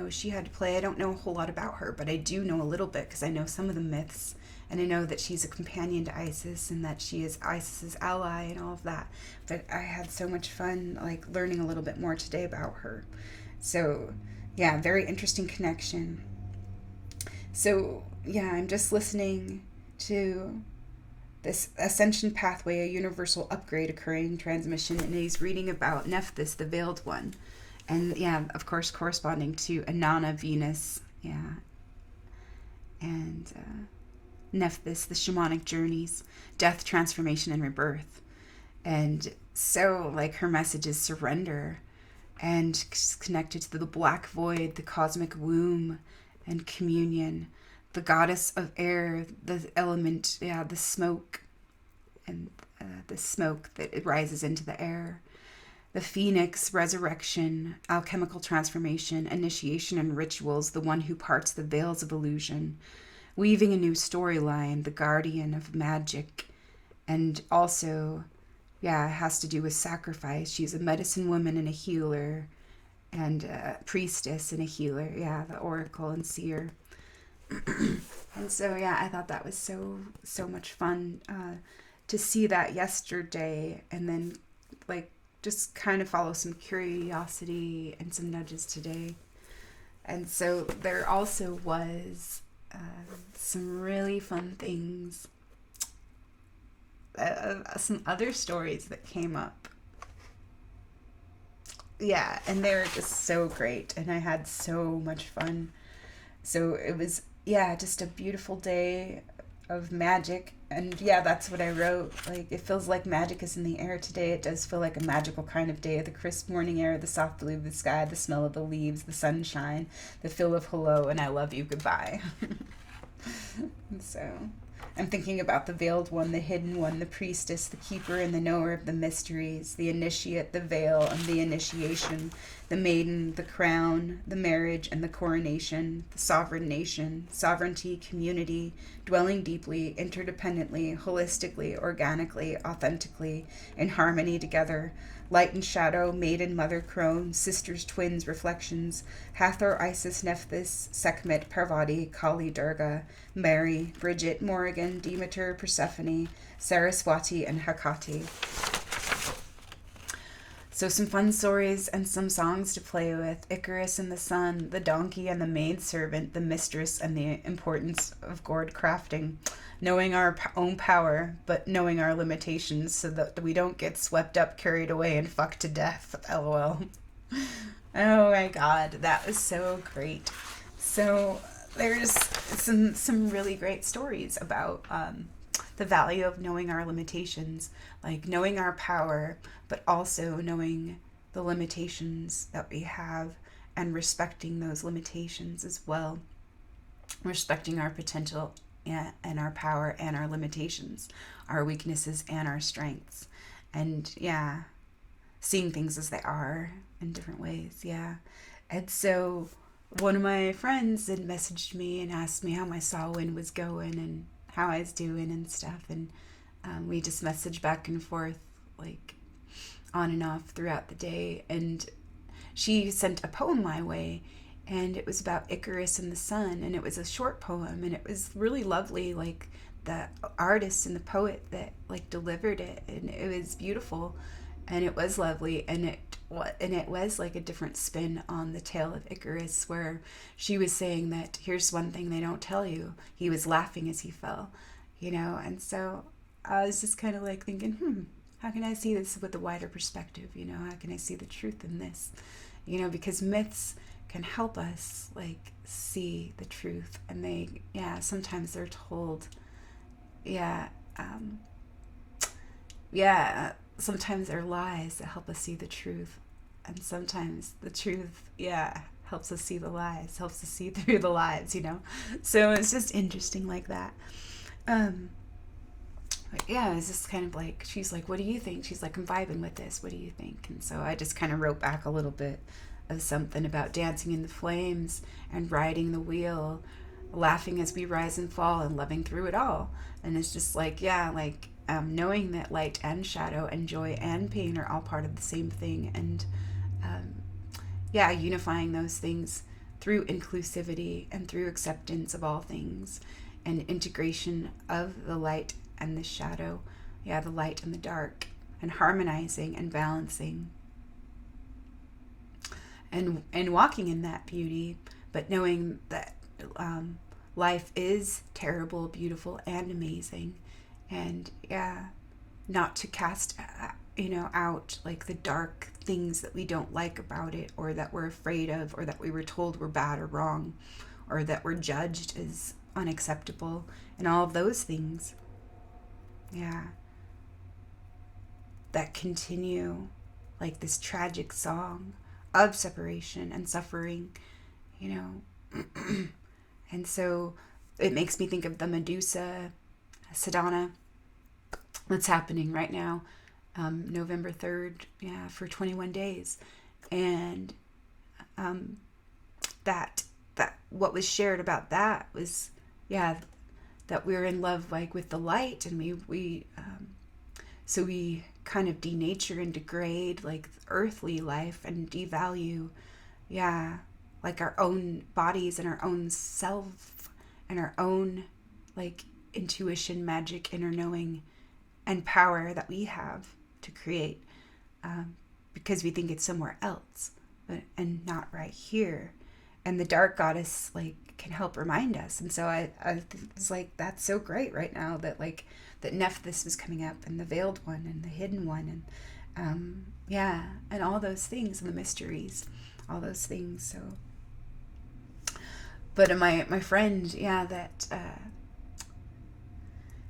Speaker 1: she had to play. I don't know a whole lot about her, but I do know a little bit because I know some of the myths, and I know that she's a companion to Isis and that she is Isis's ally and all of that. But I had so much fun, like, learning a little bit more today about her. So, very interesting connection. So, I'm just listening to this ascension pathway, a universal upgrade occurring transmission, and he's reading about Nepthys, the veiled one, and of course corresponding to Inanna, Venus, and Nepthys, the shamanic journeys, death, transformation, and rebirth. And so, like, her message is surrender, and connected to the black void, the cosmic womb, and communion. The goddess of air, the element, the smoke, and the smoke that rises into the air. The phoenix, resurrection, alchemical transformation, initiation and rituals, the one who parts the veils of illusion, weaving a new storyline, the guardian of magic, and also, it has to do with sacrifice. She's a medicine woman and a healer, and a priestess and a healer, the oracle and seer. And so I thought that was so much fun to see that yesterday, and then like just kind of follow some curiosity and some nudges today. And so there also was some really fun things, some other stories that came up, and they were just so great, and I had so much fun. So it was just a beautiful day of magic. And that's what I wrote. Like, it feels like magic is in the air today. It does feel like a magical kind of day. The crisp morning air, the soft blue of the sky, the smell of the leaves, the sunshine, the feel of hello and I love you goodbye. So I'm thinking about the Veiled One, the Hidden One, the Priestess, the Keeper and the Knower of the Mysteries, the Initiate, the Veil and the Initiation, the Maiden, the Crown, the Marriage and the Coronation, the Sovereign Nation, Sovereignty, Community, dwelling deeply, interdependently, holistically, organically, authentically, in harmony together, Light and Shadow, Maiden, Mother, Crone, Sisters, Twins, Reflections, Hathor, Isis, Nephthys, Sekhmet, Parvati, Kali, Durga, Mary, Bridget, Morrigan, Demeter, Persephone, Saraswati, and Hecate. So some fun stories and some songs to play with. Icarus and the sun, the donkey and the maidservant, the mistress and the importance of gourd crafting. Knowing our own power, but knowing our limitations so that we don't get swept up, carried away, and fucked to death. LOL. Oh my god, that was so great. So there's some really great stories about the value of knowing our limitations, like knowing our power, but also knowing the limitations that we have and respecting those limitations as well. Respecting our potential and our power and our limitations, our weaknesses and our strengths. And yeah, seeing things as they are in different ways. Yeah. And so one of my friends had messaged me and asked me how my saw wind was going and how I was doing and stuff. And we just messaged back and forth, like on and off throughout the day. And she sent a poem my way, and it was about Icarus and the sun, and it was a short poem, and it was really lovely, like the artist and the poet that like delivered it, and it was beautiful, and it was lovely, and it was like a different spin on the tale of Icarus, where she was saying that here's one thing they don't tell you, he was laughing as he fell, and so I was just kind of like thinking, how can I see this with a wider perspective, how can I see the truth in this, because myths can help us like see the truth, and sometimes they're told sometimes they're lies that help us see the truth, and sometimes the truth helps us see the lies, helps us see through the lies, so it's just interesting like that. It's just kind of like, she's like, what do you think? She's like, I'm vibing with this, what do you think? And so I just kind of wrote back a little bit of something about dancing in the flames and riding the wheel, laughing as we rise and fall and loving through it all. And it's just like, knowing that light and shadow and joy and pain are all part of the same thing, and unifying those things through inclusivity and through acceptance of all things and integration of the light and the shadow, the light and the dark, and harmonizing and balancing and walking in that beauty, but knowing that life is terrible, beautiful, and amazing, and not to cast out like the dark things that we don't like about it, or that we're afraid of, or that we were told were bad or wrong, or that we're judged as unacceptable, and all of those things that continue like this tragic song of separation and suffering, and so it makes me think of the Medusa Sadhana that's happening right now, November 3rd, for 21 days, and that what was shared about that was that we're in love like with the light, and we kind of denature and degrade like earthly life and devalue like our own bodies and our own self and our own like intuition, magic, inner knowing and power that we have to create, because we think it's somewhere else and not right here. And the dark goddess like can help remind us. And so I was like, that's so great right now that like that Nepthys was coming up, and the Veiled One and the Hidden One, and and all those things, and the mysteries, all those things. So but my friend that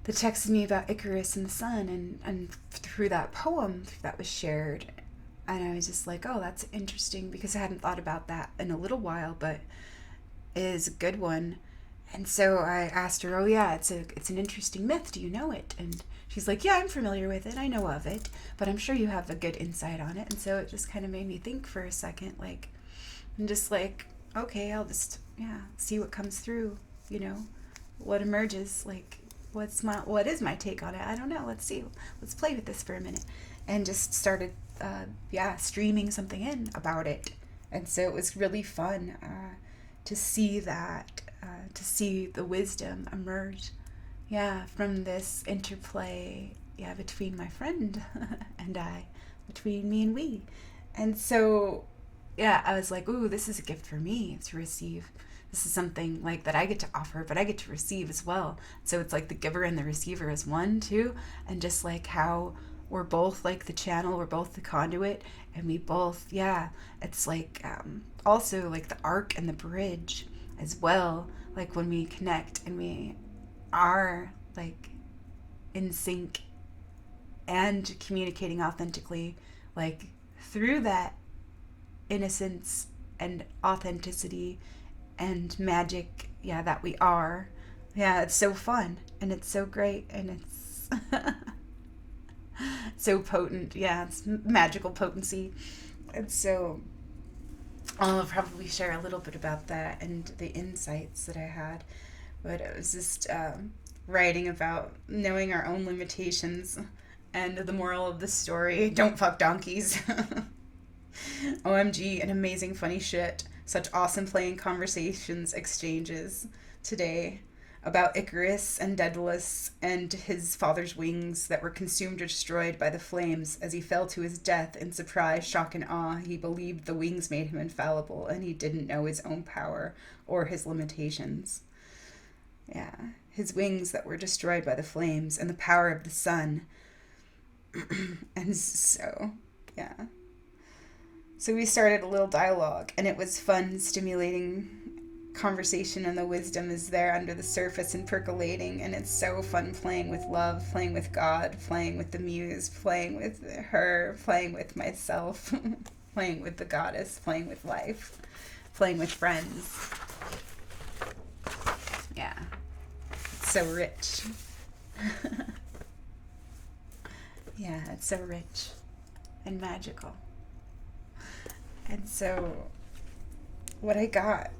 Speaker 1: texted me about Icarus and the sun, and through that poem that was shared, and I was just like, oh, that's interesting, because I hadn't thought about that in a little while, but it is a good one. And so I asked her, oh yeah, it's an interesting myth. Do you know it? And she's like, yeah, I'm familiar with it. I know of it, but I'm sure you have a good insight on it. And so it just kind of made me think for a second, like, and just like, okay, I'll just, yeah, see what comes through, what emerges, like, what is my take on it? I don't know. Let's see. Let's play with this for a minute. And just started, streaming something in about it. And so it was really fun to see that, to see the wisdom emerge, from this interplay, between my friend and I, between me and we. And so, I was like, ooh, this is a gift for me to receive. This is something like that I get to offer, but I get to receive as well. So it's like the giver and the receiver is one too. And just like how we're both like the channel, we're both the conduit, and we both, it's like also like the arc and the bridge as well. Like when we connect and we are like in sync and communicating authentically, like through that innocence and authenticity and magic, that we are. It's so fun and it's so great and it's so potent. It's magical potency. And so I'll probably share a little bit about that and the insights that I had. But it was just writing about knowing our own limitations and the moral of the story. Don't fuck donkeys. OMG, an amazing funny shit. Such awesome playing conversations, exchanges today about Icarus and Daedalus and his father's wings that were consumed or destroyed by the flames as he fell to his death in surprise, shock, and awe. He believed the wings made him infallible, and he didn't know his own power or his limitations. His wings that were destroyed by the flames and the power of the sun. And so, So we started a little dialogue, and it was fun, stimulating conversation, and the wisdom is there under the surface and percolating, and it's so fun playing with love, playing with God, playing with the muse, playing with her, playing with myself, playing with the goddess, playing with life, playing with friends. It's so rich. It's so rich and magical. And so what I got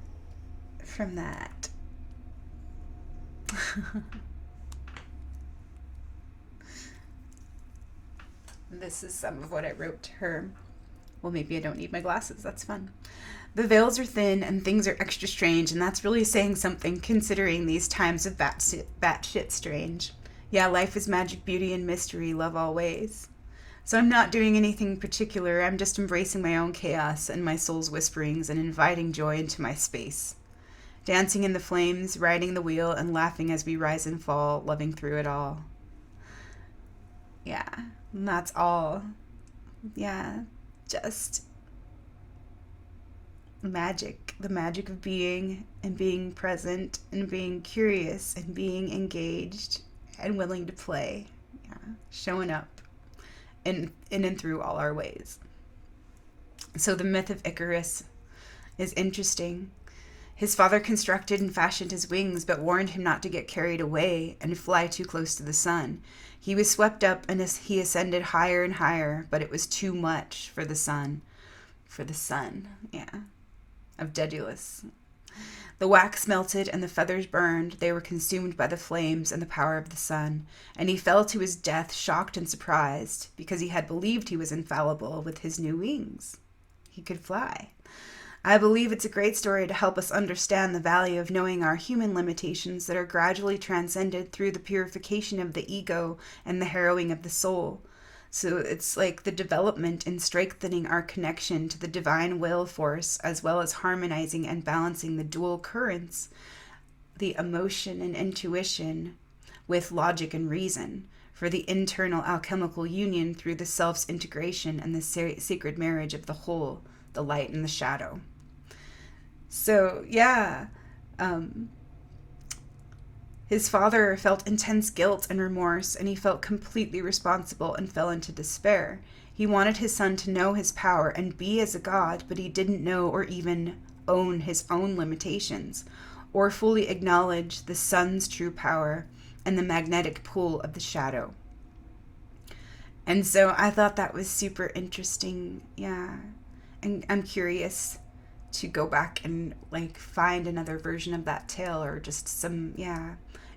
Speaker 1: from that this is some of what I wrote to her. Well, maybe I don't need my glasses. That's fun. The veils are thin and things are extra strange, and that's really saying something considering these times of batshit strange. Life is magic, beauty, and mystery, love always. So I'm not doing anything particular. I'm just embracing my own chaos and my soul's whisperings and inviting joy into my space. Dancing in the flames, riding the wheel, and laughing as we rise and fall, loving through it all. And that's all. Just magic. The magic of being and being present and being curious and being engaged and willing to play. Showing up. In and through all our ways. So the myth of Icarus is interesting. His father constructed and fashioned his wings, but warned him not to get carried away and fly too close to the sun. He was swept up and he ascended higher and higher, but it was too much for the sun. Of Daedalus. The wax melted and the feathers burned. They were consumed by the flames and the power of the sun. And he fell to his death, shocked and surprised, because he had believed he was infallible with his new wings. He could fly. I believe it's a great story to help us understand the value of knowing our human limitations that are gradually transcended through the purification of the ego and the harrowing of the soul. So it's like the development and strengthening our connection to the divine will force, as well as harmonizing and balancing the dual currents, the emotion and intuition with logic and reason, for the internal alchemical union through the self's integration and the sacred marriage of the whole, the light and the shadow. So, his father felt intense guilt and remorse, and he felt completely responsible and fell into despair. He wanted his son to know his power and be as a god, but he didn't know or even own his own limitations. or fully acknowledge the sun's true power and the magnetic pull of the shadow. And so I thought that was super interesting. Yeah. And I'm curious to go back and like find another version of that tale, or just some,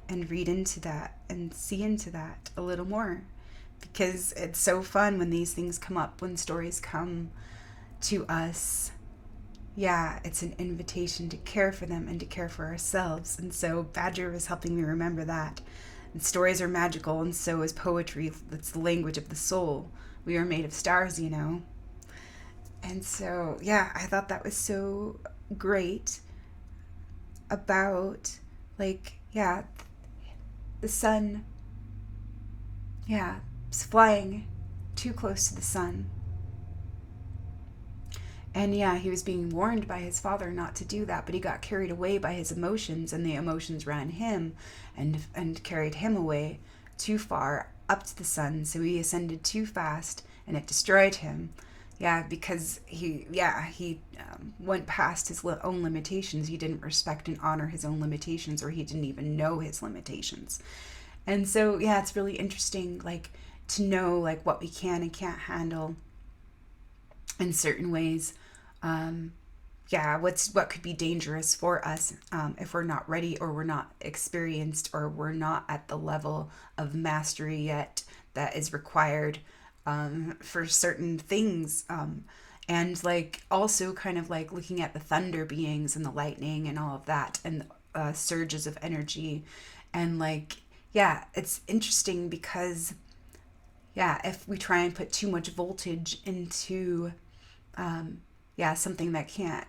Speaker 1: and read into that and see into that a little more, because it's so fun when these things come up, when stories come to us. Yeah, it's an invitation to care for them and to care for ourselves. And so Badger was helping me remember that. And stories are magical, and so is poetry. It's the language of the soul. We are made of stars, you know. And so, I thought that was so great about, like, the sun, is flying too close to the sun. And he was being warned by his father not to do that, but he got carried away by his emotions, and the emotions ran him and carried him away too far up to the sun. So he ascended too fast, and it destroyed him. Because he went past his own limitations. He didn't respect and honor his own limitations, or he didn't even know his limitations. And so, it's really interesting, like, to know, like, what we can and can't handle in certain ways. What could be dangerous for us if we're not ready, or we're not experienced, or we're not at the level of mastery yet that is required for certain things. And like also kind of like looking at the thunder beings and the lightning and all of that, and surges of energy. And like, it's interesting because if we try and put too much voltage into something that can't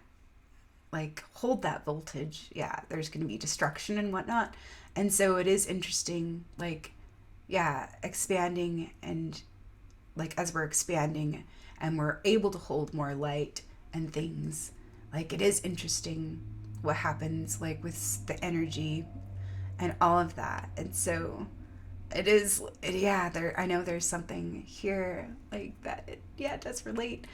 Speaker 1: like hold that voltage, there's going to be destruction and whatnot. And so it is interesting, like, expanding, and like as we're expanding and we're able to hold more light and things, like it is interesting what happens like with the energy and all of that. And so it is, I know there's something here like that, it does relate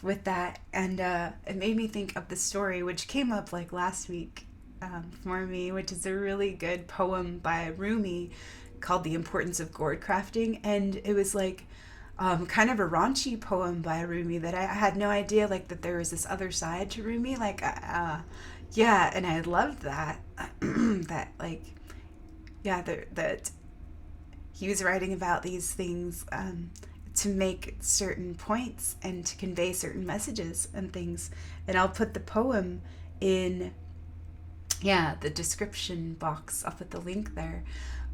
Speaker 1: with that. And it made me think of the story which came up like last week for me, which is a really good poem by Rumi called The Importance of Gourd Crafting. And it was like kind of a raunchy poem by Rumi that I had no idea like that there was this other side to Rumi, like and I loved that that like that he was writing about these things to make certain points and to convey certain messages and things. And I'll put the poem in the description box. I'll put the link there.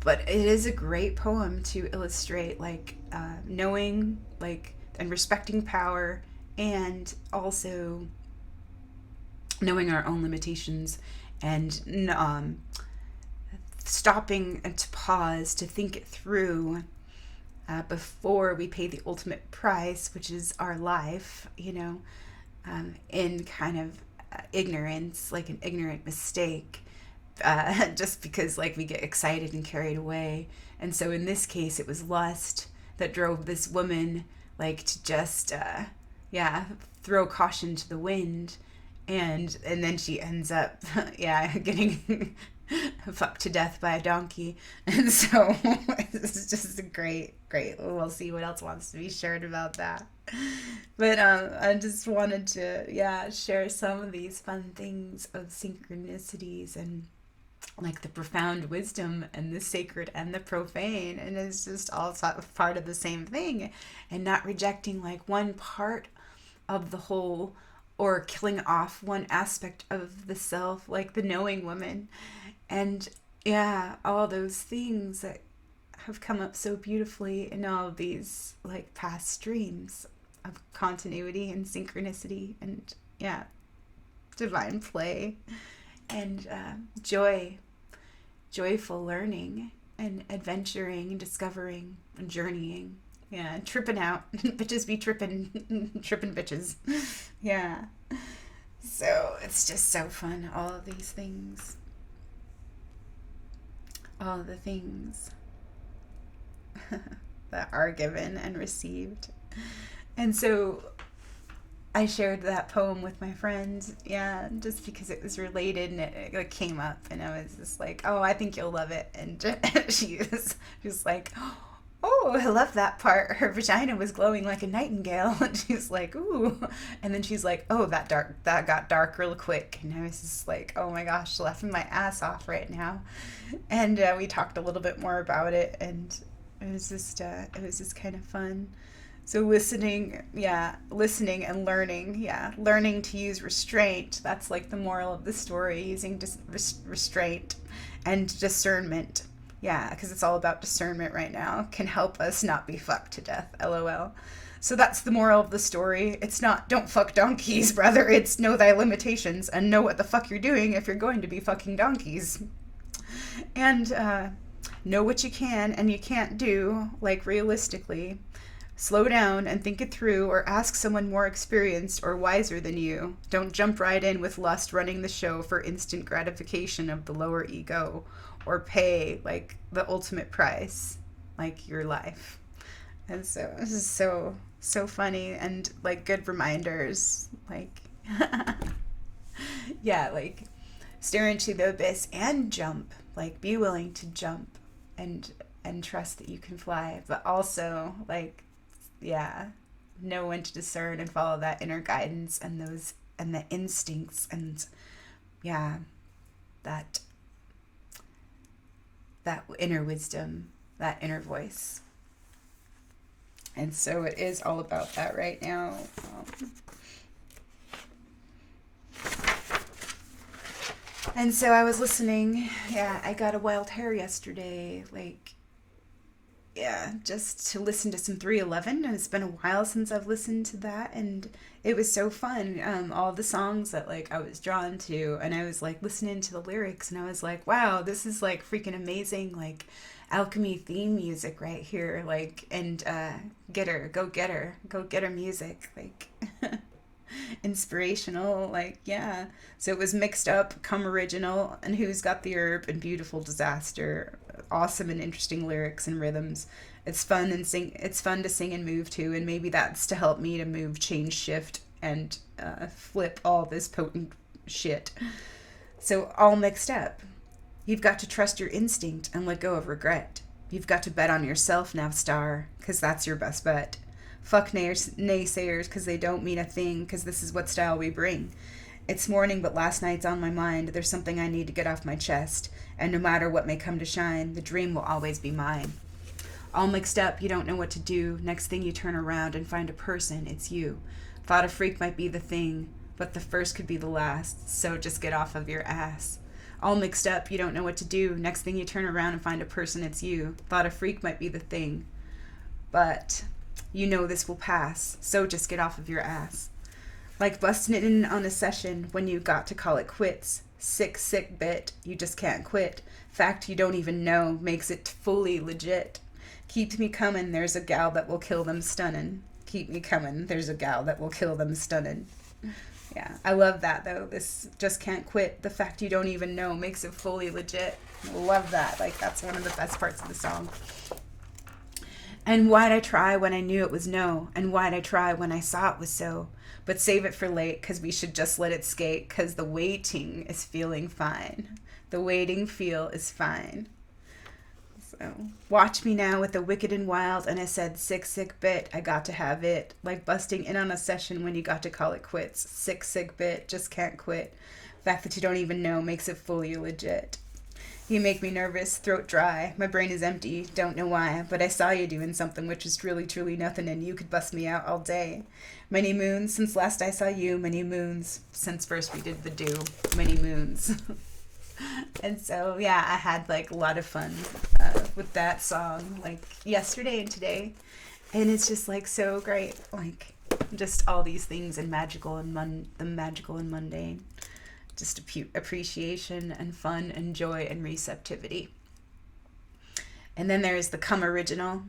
Speaker 1: But it is a great poem to illustrate like knowing like and respecting power, and also knowing our own limitations, and stopping and to pause to think it through before we pay the ultimate price, which is our life, in kind of ignorance, like an ignorant mistake, just because like we get excited and carried away. And so in this case, it was lust that drove this woman like to just throw caution to the wind, and then she ends up getting fucked to death by a donkey. And so it's just a great, we'll see what else wants to be shared about that. But I just wanted to share some of these fun things of synchronicities, and like the profound wisdom and the sacred and the profane, and it's just all part of the same thing, and not rejecting like one part of the whole, or killing off one aspect of the self, like the knowing woman. And all those things that have come up so beautifully in all of these like past streams of continuity and synchronicity, and divine play, and joyful learning and adventuring and discovering and journeying, tripping out. Bitches be tripping bitches. So it's just so fun, all of these things, all the things that are given and received. And so I shared that poem with my friend, yeah, just because it was related and it came up, and I was just like, oh, I think you'll love it. And she was just like, oh, I love that part. Her vagina was glowing like a nightingale, and she's like, ooh. And then she's like, oh, that got dark real quick. And I was just like, oh my gosh, laughing my ass off right now. And we talked a little bit more about it, and it was just kind of fun. So listening and learning, learning to use restraint. That's like the moral of the story, using restraint and discernment. Yeah, because it's all about discernment right now. Can help us not be fucked to death, LOL. So that's the moral of the story. It's not don't fuck donkeys, brother. It's know thy limitations and know what the fuck you're doing if you're going to be fucking donkeys. And know what you can and you can't do, like realistically. Slow down and think it through, or ask someone more experienced or wiser than you. Don't jump right in with lust running the show for instant gratification of the lower ego, or pay like the ultimate price, like your life. And so this is so funny, and like good reminders, like yeah, like stare into the abyss and jump, like be willing to jump and trust that you can fly, but also like know when to discern and follow that inner guidance and the instincts and that inner wisdom, that inner voice. And so it is all about that right now. And so I was listening. I got a wild hair yesterday, just to listen to some 311, and it's been a while since I've listened to that, and it was so fun. All the songs that like I was drawn to, and I was like listening to the lyrics, and I was like, wow, this is like freaking amazing, like alchemy theme music right here, like, and go get her music, like inspirational, like, yeah. So it was mixed up, come original, and Who's Got the Herb, and Beautiful Disaster. Awesome and interesting lyrics and rhythms. It's fun to sing and move to, and maybe that's to help me to move, change, shift, and flip all this potent shit. So all mixed up. You've got to trust your instinct and let go of regret. You've got to bet on yourself now, star, because that's your best bet. Fuck naysayers, because they don't mean a thing, because this is what style we bring. It's morning, but last night's on my mind. There's something I need to get off my chest, and no matter what may come to shine, the dream will always be mine. All mixed up, you don't know what to do. Next thing you turn around and find a person, it's you. Thought a freak might be the thing, but the first could be the last, so just get off of your ass. All mixed up, you don't know what to do. Next thing you turn around and find a person, it's you. Thought a freak might be the thing, but you know this will pass, so just get off of your ass. Like busting it in on a session when you got to call it quits. Sick bit, you just can't quit. Fact you don't even know makes it fully legit. Keep me coming, there's a gal that will kill them stunning. Keep me coming, there's a gal that will kill them stunning. Yeah, I love that though. This just can't quit. The fact you don't even know makes it fully legit. Love that. Like, that's one of the best parts of the song. And why'd I try when I knew it was no? And why'd I try when I saw it was so? But save it for late, 'cause we should just let it skate, 'cause the waiting is feeling fine. The waiting feel is fine. So, watch me now with the wicked and wild, and I said, sick bit, I got to have it. Like busting in on a session when you got to call it quits. Sick bit, just can't quit. Fact that you don't even know makes it fully legit. You make me nervous, throat dry, my brain is empty, don't know why, but I saw you doing something which is truly nothing, and you could bust me out all day. Many moons since last I saw you, many moons since first we did the do, many moons. And so, yeah, I had like a lot of fun with that song, like yesterday and today, and it's just like so great, like just all these things and magical and the magical and mundane. Just appreciation and fun and joy and receptivity. And then there's the come original.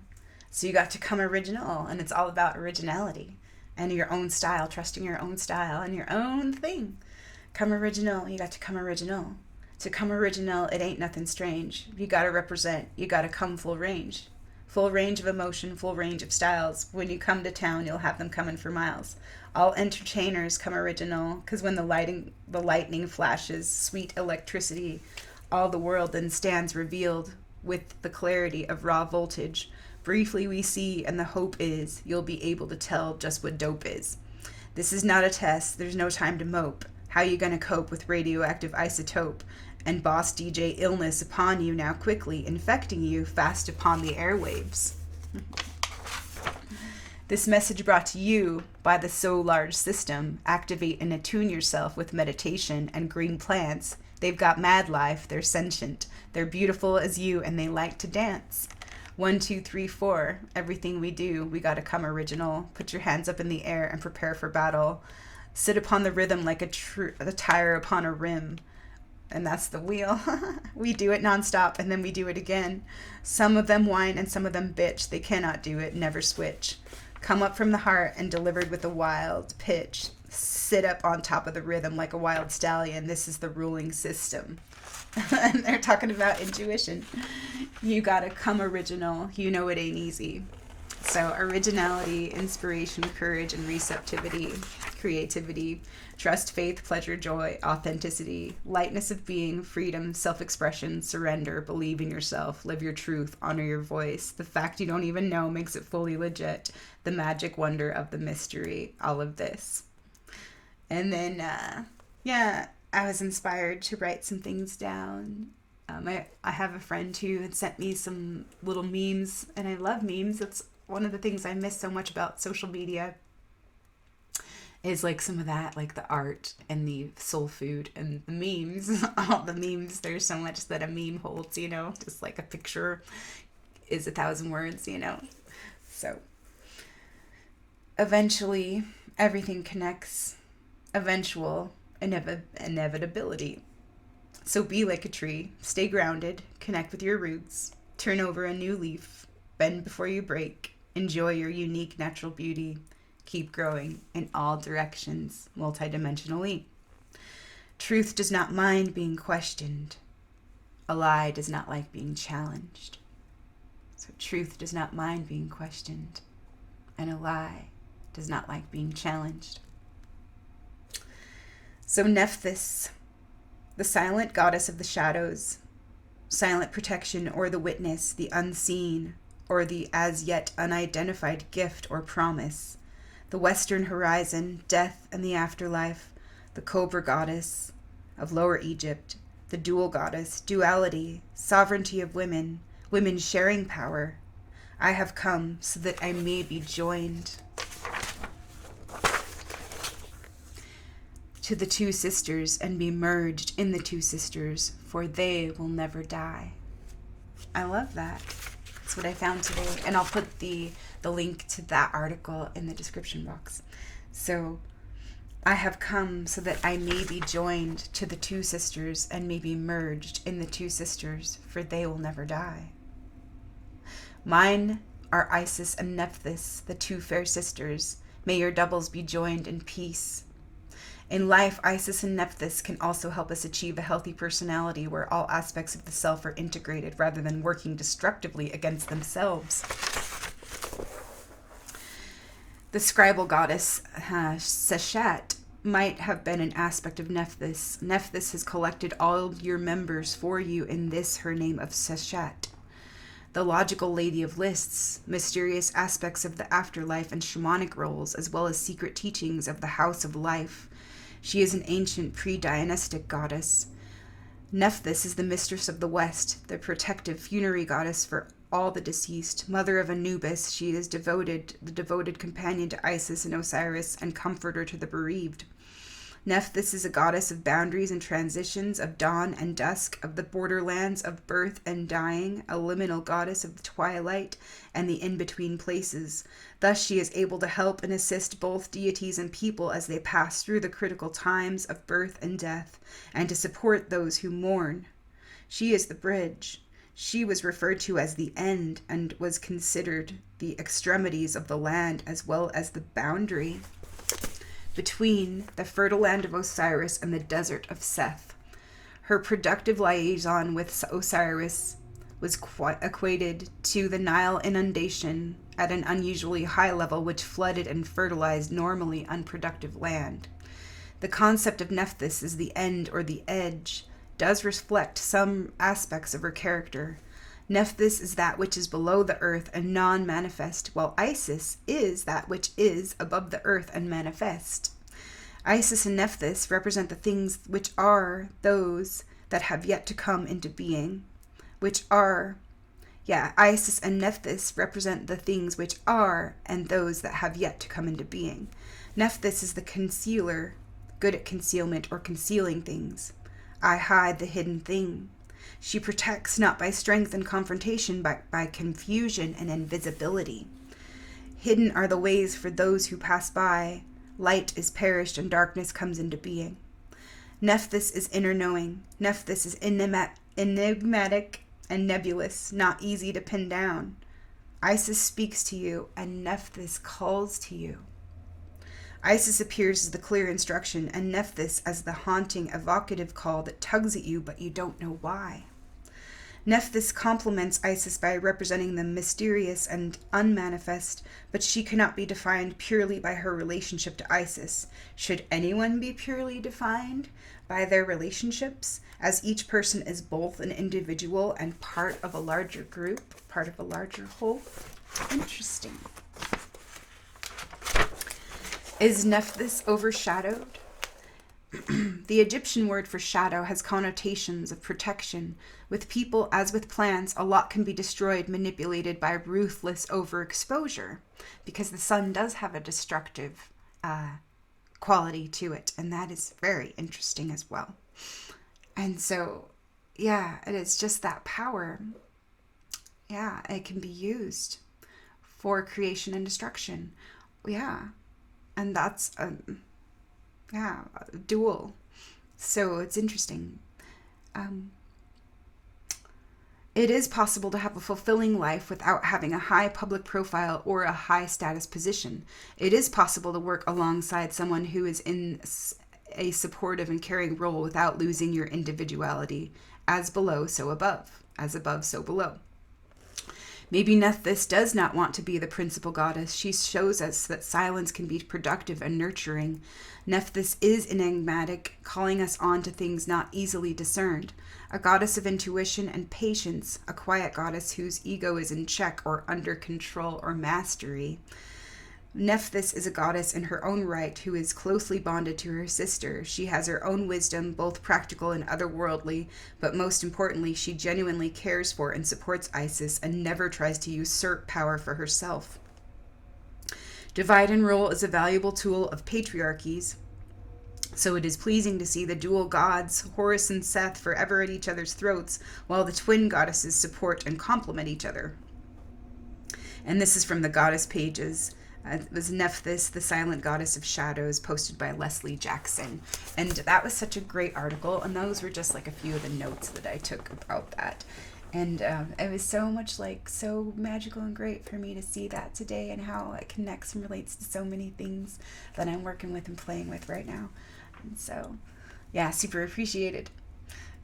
Speaker 1: So you got to come original, and it's all about originality and your own style, trusting your own style and your own thing. Come original, you got to come original. To come original, it ain't nothing strange. You gotta represent, you gotta come full range. Full range of emotion, full range of styles. When you come to town, you'll have them coming for miles. All entertainers come original, because when the lightning flashes, sweet electricity, all the world then stands revealed with the clarity of raw voltage. Briefly we see, and the hope is, you'll be able to tell just what dope is. This is not a test, there's no time to mope. How you gonna cope with radioactive isotope? And boss DJ illness upon you now quickly, infecting you fast upon the airwaves. This message brought to you by the So Large System. Activate and attune yourself with meditation and green plants. They've got mad life, they're sentient, they're beautiful as you, and they like to dance. 1, 2, 3, 4. Everything we do, we gotta come original. Put your hands up in the air and prepare for battle. Sit upon the rhythm like a tire upon a rim. And that's the wheel. We do it nonstop, and then we do it again. Some of them whine and some of them bitch. They cannot do it, never switch. Come up from the heart and delivered with a wild pitch. Sit up on top of the rhythm like a wild stallion. This is the ruling system. And they're talking about intuition. You gotta come original. You know it ain't easy. So originality, inspiration, courage, and receptivity, creativity, trust, faith, pleasure, joy, authenticity, lightness of being, freedom, self-expression, surrender, believe in yourself, live your truth, honor your voice. The fact you don't even know makes it fully legit. The magic wonder of the mystery, all of this. And then, I was inspired to write some things down. I have a friend who had sent me some little memes, and I love memes. It's one of the things I miss so much about social media is like some of that, like the art and the soul food and the memes. All the memes, there's so much that a meme holds, just like a picture is 1,000 words, So eventually everything connects. Eventual inevitability. So be like a tree, stay grounded, connect with your roots, turn over a new leaf, bend before you break, enjoy your unique natural beauty, keep growing in all directions, multidimensionally. Truth does not mind being questioned. A lie does not like being challenged. So truth does not mind being questioned, and a lie does not like being challenged. So Nepthys, the silent goddess of the shadows, silent protection or the witness, the unseen, or the as yet unidentified gift or promise, the western horizon, death and the afterlife, the cobra goddess of Lower Egypt, the dual goddess, duality, sovereignty of women, women sharing power. I have come so that I may be joined to the two sisters and be merged in the two sisters, for they will never die. I love that. That's what I found today. And I'll put the link to that article in the description box. So I have come so that I may be joined to the two sisters and may be merged in the two sisters, for they will never die. Mine are Isis and Nepthys, the two fair sisters. May your doubles be joined in peace. In life, Isis and Nepthys can also help us achieve a healthy personality where all aspects of the self are integrated rather than working destructively against themselves. The scribal goddess, Seshat, might have been an aspect of Nepthys. Nepthys has collected all your members for you in this, her name of Seshat. The logical lady of lists, mysterious aspects of the afterlife and shamanic roles, as well as secret teachings of the house of life. She is an ancient pre-Dianistic goddess. Nepthys is the mistress of the West, the protective funerary goddess for all the deceased. Mother of Anubis, she is the devoted companion to Isis and Osiris, and comforter to the bereaved. Nepthys is a goddess of boundaries and transitions, of dawn and dusk, of the borderlands of birth and dying, a liminal goddess of the twilight and the in-between places. Thus she is able to help and assist both deities and people as they pass through the critical times of birth and death, and to support those who mourn. She is the bridge. She was referred to as the end and was considered the extremities of the land as well as the boundary between the fertile land of Osiris and the desert of Seth. Her productive liaison with Osiris was equated to the Nile inundation at an unusually high level, which flooded and fertilized normally unproductive land. The concept of Nepthys as the end or the edge does reflect some aspects of her character. Nepthys is that which is below the earth and non-manifest, while Isis is that which is above the earth and manifest. Isis and Nepthys represent the things which are those that have yet to come into being, Isis and Nepthys represent the things which are and those that have yet to come into being. Nepthys is the concealer, good at concealment or concealing things. I hide the hidden thing. She protects not by strength and confrontation, but by confusion and invisibility. Hidden are the ways for those who pass by. Light is perished and darkness comes into being. Nepthys is inner knowing. Nepthys is enigmatic and nebulous, not easy to pin down. Isis speaks to you and Nepthys calls to you. Isis appears as the clear instruction and Nepthys as the haunting, evocative call that tugs at you, but you don't know why. Nepthys complements Isis by representing the mysterious and unmanifest, but she cannot be defined purely by her relationship to Isis. Should anyone be purely defined by their relationships, as each person is both an individual and part of a larger group, part of a larger whole? Interesting. Is Nepthys overshadowed? The Egyptian word for shadow has connotations of protection. With people, as with plants, a lot can be destroyed, manipulated by ruthless overexposure, because the sun does have a destructive quality to it, and that is very interesting as well. And so, it is just that power. It can be used for creation and destruction. And that's dual. So it's interesting. It is possible to have a fulfilling life without having a high public profile or a high status position. It is possible to work alongside someone who is in a supportive and caring role without losing your individuality. As below, so above. As above, so below. Maybe Nepthys does not want to be the principal goddess. She shows us that silence can be productive and nurturing. Nepthys is enigmatic, calling us on to things not easily discerned. A goddess of intuition and patience, a quiet goddess whose ego is in check or under control or mastery. Nepthys is a goddess in her own right who is closely bonded to her sister. She has her own wisdom, both practical and otherworldly, but most importantly, she genuinely cares for and supports Isis and never tries to usurp power for herself. Divide and rule is a valuable tool of patriarchies, so it is pleasing to see the dual gods, Horus and Seth, forever at each other's throats, while the twin goddesses support and complement each other. And this is from the goddess pages. It was Nepthys, the silent goddess of shadows, posted by Leslie Jackson. And that was such a great article. And those were just like a few of the notes that I took about that. And it was so much so magical and great for me to see that today and how it connects and relates to so many things that I'm working with and playing with right now. And so, super appreciated.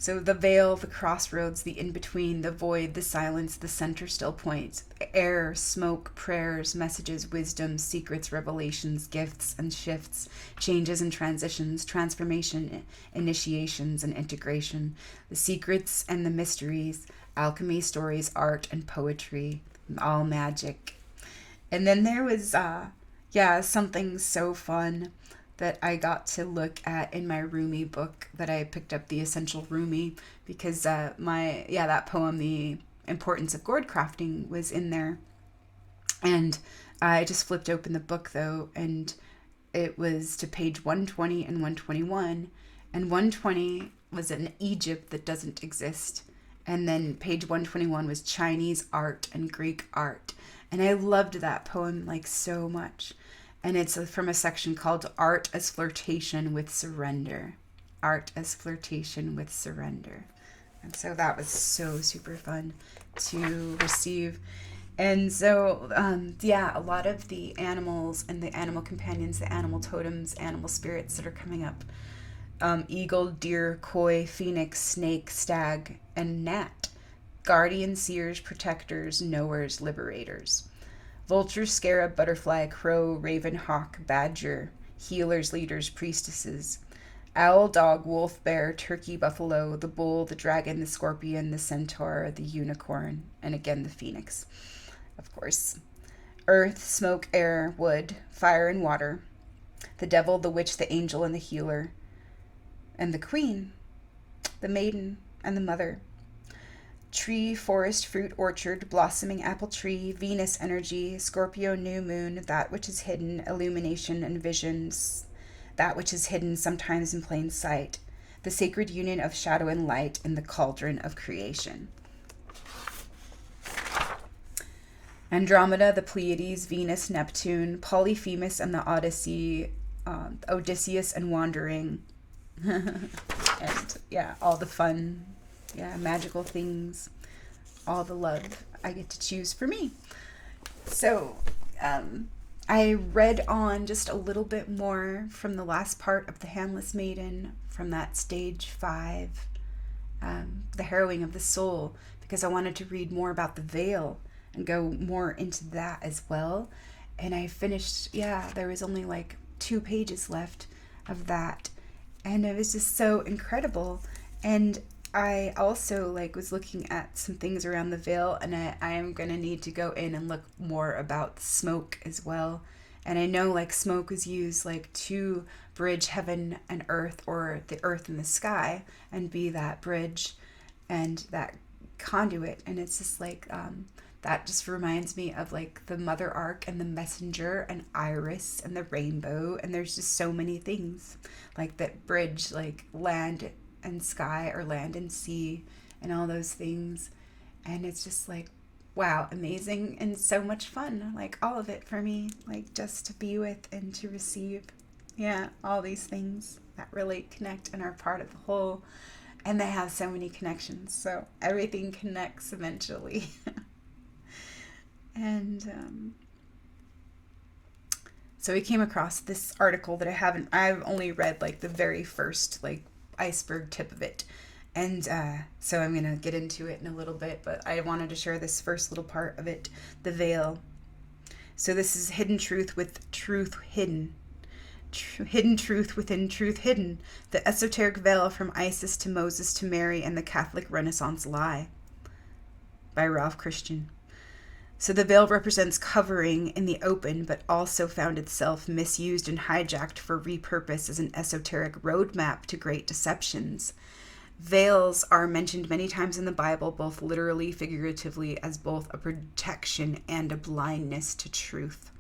Speaker 1: So the veil, the crossroads, the in-between, the void, the silence, the center still point, air, smoke, prayers, messages, wisdom, secrets, revelations, gifts and shifts, changes and transitions, transformation, initiations and integration, the secrets and the mysteries, alchemy, stories, art and poetry, all magic. And then there was, something so fun that I got to look at in my Rumi book that I picked up, The Essential Rumi, because that poem, The Importance of Gourd Crafting, was in there. And I just flipped open the book though, and it was to page 120 and 121. And 120 was an Egypt that doesn't exist. And then page 121 was Chinese art and Greek art. And I loved that poem so much. And it's from a section called Art as Flirtation with Surrender. Art as Flirtation with Surrender. And so that was so super fun to receive. And so, a lot of the animals and the animal companions, the animal totems, animal spirits that are coming up. Eagle, deer, koi, phoenix, snake, stag, and gnat guardians, seers, protectors, knowers, liberators. Vulture, scarab, butterfly, crow, raven, hawk, badger, healers, leaders, priestesses. Owl, dog, wolf, bear, turkey, buffalo, the bull, the dragon, the scorpion, the centaur, the unicorn, and again the phoenix, of course. Earth, smoke, air, wood, fire, and water. The devil, the witch, the angel, and the healer. And the queen, the maiden, and the mother. Tree, forest, fruit, orchard, blossoming apple tree, Venus energy, Scorpio, new moon, that which is hidden, illumination and visions, that which is hidden sometimes in plain sight, the sacred union of shadow and light in the cauldron of creation. Andromeda, the Pleiades, Venus, Neptune, Polyphemus and the Odyssey, Odysseus and wandering, and yeah, all the fun, magical things, all the love I get to choose for me. So I read on just a little bit more from the last part of the Handless Maiden, from that stage 5, the harrowing of the soul, because I wanted to read more about the veil and go more into that as well. And I finished, there was only like 2 pages left of that, and it was just so incredible. And I also was looking at some things around the veil, and I am going to need to go in and look more about smoke as well. And I know smoke is used to bridge heaven and earth, or the earth and the sky, and be that bridge and that conduit. And it's just that just reminds me of the Mother Ark and the Messenger and Iris and the rainbow. And there's just so many things that bridge land and sky, or land and sea, and all those things. And it's just wow, amazing and so much fun. All of it for me, just to be with and to receive. All these things that really connect and are part of the whole. And they have so many connections. So everything connects eventually. And so we came across this article that I've only read the very first iceberg tip of it. And so I'm going to get into it in a little bit, but I wanted to share this first little part of it, the veil. So this is hidden truth with truth hidden. Hidden truth within truth hidden. The esoteric veil from Isis to Moses to Mary and the Catholic Renaissance lie. By Ralph Christian. So the veil represents covering in the open, but also found itself misused and hijacked for repurpose as an esoteric roadmap to great deceptions. Veils are mentioned many times in the Bible, both literally, figuratively, as both a protection and a blindness to truth.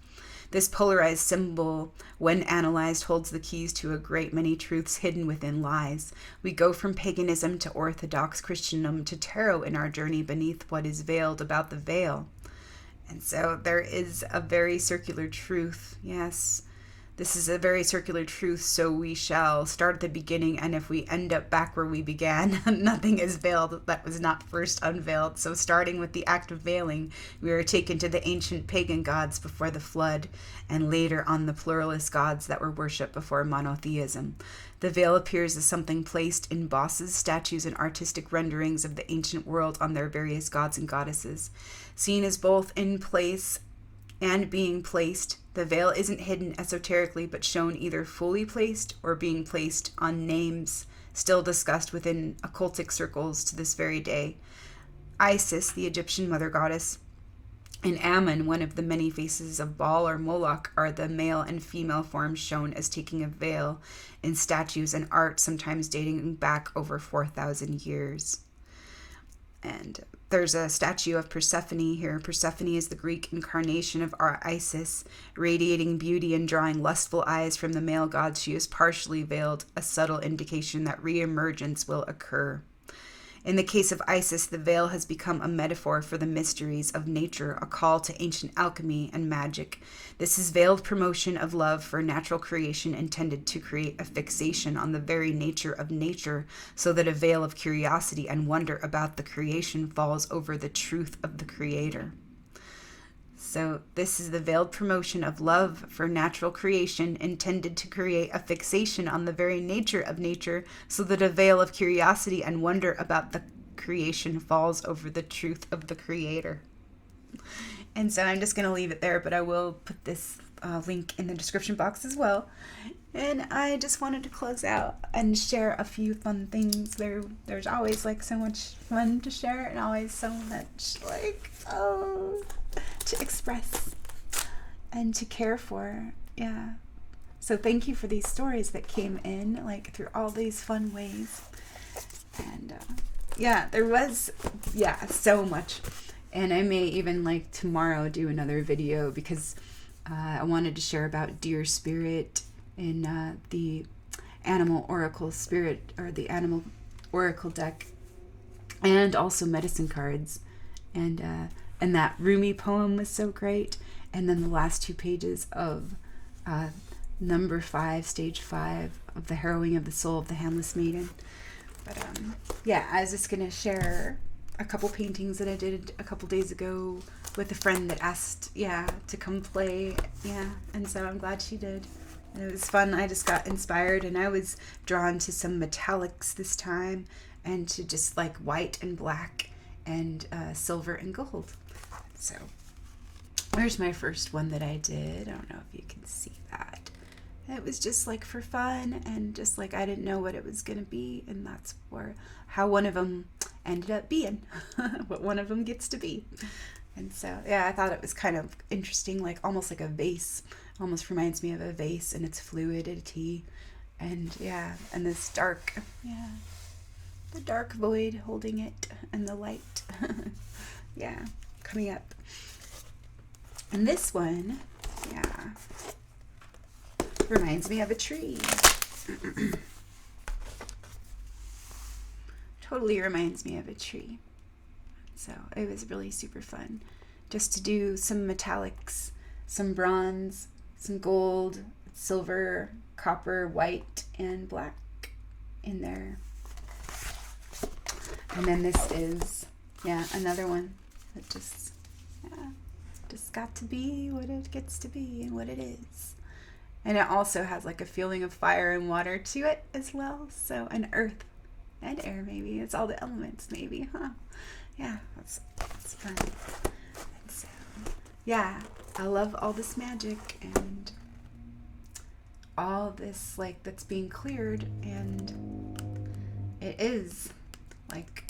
Speaker 1: This polarized symbol, when analyzed, holds the keys to a great many truths hidden within lies. We go from paganism to Orthodox Christendom to tarot in our journey beneath what is veiled about the veil. And so there is a very circular truth. Yes, this is a very circular truth. So we shall start at the beginning. And if we end up back where we began, nothing is veiled that was not first unveiled. So starting with the act of veiling, we are taken to the ancient pagan gods before the flood, and later on the pluralist gods that were worshipped before monotheism. The veil appears as something placed in bosses, statues, and artistic renderings of the ancient world on their various gods and goddesses. Seen as both in place and being placed, the veil isn't hidden esoterically, but shown either fully placed or being placed on names still discussed within occultic circles to this very day. Isis, the Egyptian mother goddess, and Ammon, one of the many faces of Baal or Moloch, are the male and female forms shown as taking a veil in statues and art, sometimes dating back over 4,000 years. And there's a statue of Persephone here. Persephone is the Greek incarnation of our Isis, radiating beauty and drawing lustful eyes from the male gods. She is partially veiled, a subtle indication that reemergence will occur. In the case of Isis, the veil has become a metaphor for the mysteries of nature, a call to ancient alchemy and magic. This is veiled promotion of love for natural creation intended to create a fixation on the very nature of nature, so that a veil of curiosity and wonder about the creation falls over the truth of the Creator. So this is the veiled promotion of love for natural creation intended to create a fixation on the very nature of nature, so that a veil of curiosity and wonder about the creation falls over the truth of the creator. And so I'm just going to leave it there, but I will put this link in the description box as well. And I just wanted to close out and share a few fun things. There's always like so much fun to share, and always so much like to express and to care for. Yeah. So thank you for these stories that came in like through all these fun ways. And there was so much. And I may even like tomorrow do another video, because I wanted to share about deer spirit in the animal oracle spirit, or the animal oracle deck, and also medicine cards. And that Rumi poem was so great. And then the last 2 pages of number 5, stage 5 of the harrowing of the soul of the handless maiden. But I was just gonna share a couple paintings that I did a couple days ago with a friend that asked to come play. And so I'm glad she did. And it was fun. I just got inspired, and I was drawn to some metallics this time, and to just like white and black and silver and gold. So there's my first one that I did. I don't know if you can see that. It was just like for fun, and just like I didn't know what it was gonna be, and that's how one of them ended up being, what one of them gets to be. And so I thought it was kind of interesting, like almost like a vase. Almost reminds me of a vase and its fluidity, and and this dark, the dark void holding it, and the light, coming up. And this one, reminds me of a tree. Totally reminds me of a tree. So it was really super fun just to do some metallics, some bronze, some gold, silver, copper, white, and black in there. And then this is, another one that just got to be what it gets to be and what it is. And it also has like a feeling of fire and water to it as well. So, and earth and air, maybe. It's all the elements, maybe, huh? Yeah, that's fun. And so, I love all this magic and all this like that's being cleared, and it is like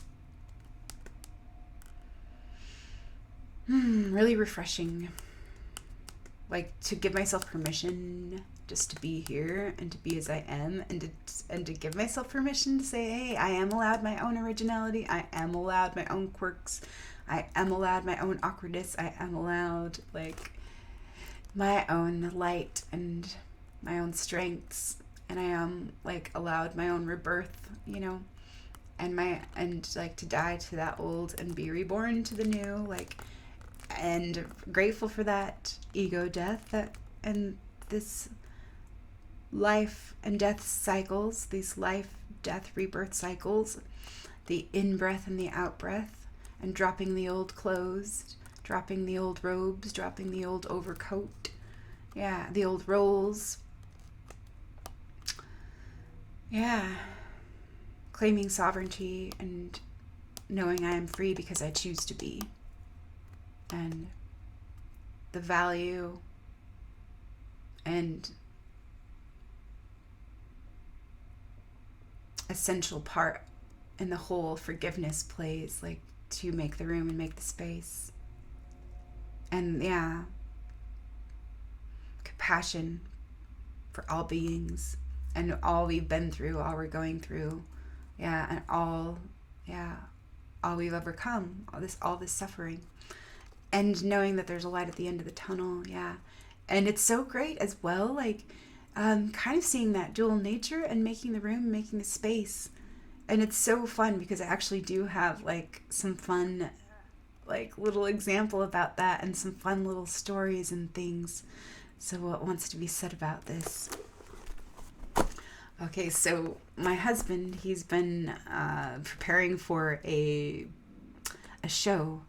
Speaker 1: really refreshing, like to give myself permission just to be here and to be as I am, and to give myself permission to say, hey, I am allowed my own originality, I am allowed my own quirks, I am allowed my own awkwardness, I am allowed like my own light and my own strengths, and I am like allowed my own rebirth, and like to die to that old and be reborn to the new, like, and grateful for that ego death, and this life and death cycles, these life, death, rebirth cycles, the in-breath and the out-breath, and dropping the old clothes, dropping the old robes, dropping the old overcoat, the old roles, claiming sovereignty and knowing I am free because I choose to be, and the value and essential part in the whole forgiveness plays, like to make the room and make the space, and compassion for all beings and all we've been through, all we're going through, and all we've overcome, all this suffering, and knowing that there's a light at the end of the tunnel. And it's so great as well, like kind of seeing that dual nature and making the room, making the space. And it's so fun because I actually do have like some fun like little example about that, and some fun little stories and things. So what wants to be said about this? Okay, so my husband, he's been preparing for a show.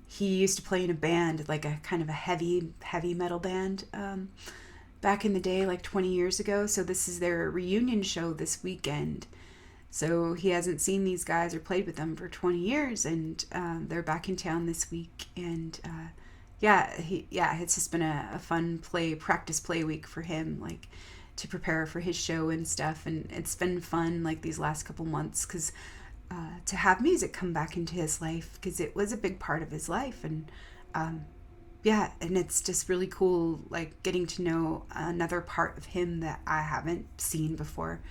Speaker 1: He used to play in a band, like a kind of a heavy metal band, back in the day, like 20 years ago. So this is their reunion show this weekend. So he hasn't seen these guys or played with them for 20 years, and they're back in town this week. And it's just been a fun practice play week for him, like to prepare for his show and stuff. And it's been fun, like these last couple months, because to have music come back into his life, because it was a big part of his life. And and it's just really cool, like getting to know another part of him that I haven't seen before.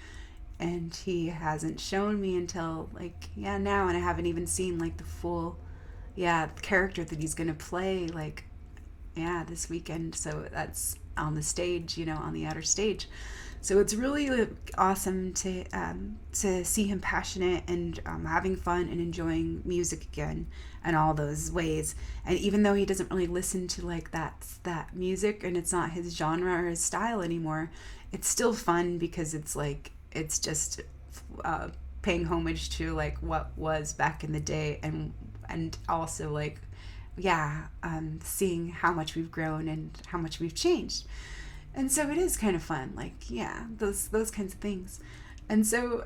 Speaker 1: And he hasn't shown me until now, and I haven't even seen like the full character that he's gonna play this weekend. So that's on the stage, on the outer stage. So it's really awesome to see him passionate and having fun and enjoying music again and all those ways. And even though he doesn't really listen to like that music, and it's not his genre or his style anymore, it's still fun because it's just paying homage to like what was back in the day, and also seeing how much we've grown and how much we've changed. And so it is kind of fun, those kinds of things. And so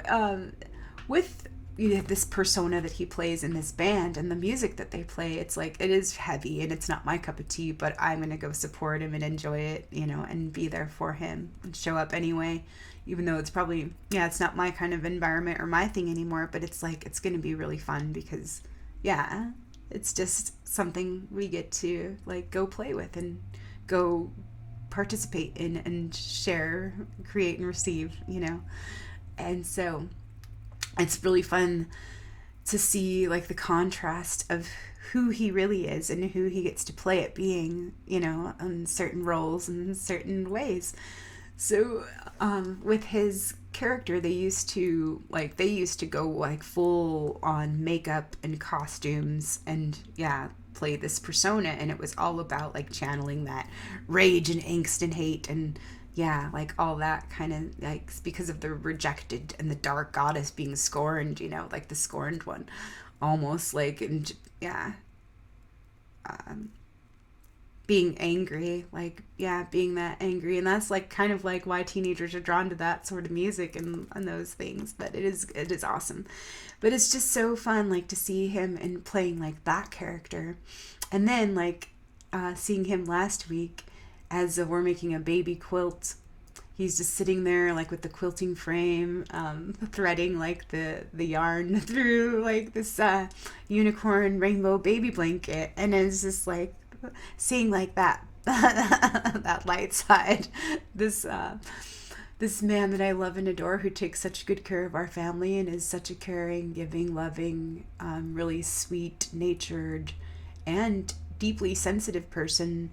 Speaker 1: with this persona that he plays in this band and the music that they play, it's it is heavy and it's not my cup of tea, but I'm going to go support him and enjoy it, and be there for him and show up anyway, even though it's probably, it's not my kind of environment or my thing anymore, but it's it's going to be really fun because, it's just something we get to go play with and go participate in and share, create and receive, And so it's really fun to see the contrast of who he really is and who he gets to play at being, in certain roles and certain ways. So with his character, they used to go full on makeup and costumes and play this persona, and it was all about channeling that rage and angst and hate and all that kind of because of the rejected and the dark goddess being scorned, the scorned one almost, being angry, being that angry. And that's kind of why teenagers are drawn to that sort of music and those things. But it is awesome. But it's just so fun to see him and playing that character. And then seeing him last week as we're making a baby quilt. He's just sitting there with the quilting frame, threading the yarn through this unicorn rainbow baby blanket. And it's just seeing that that light side, this man that I love and adore, who takes such good care of our family and is such a caring, giving, loving, really sweet natured and deeply sensitive person.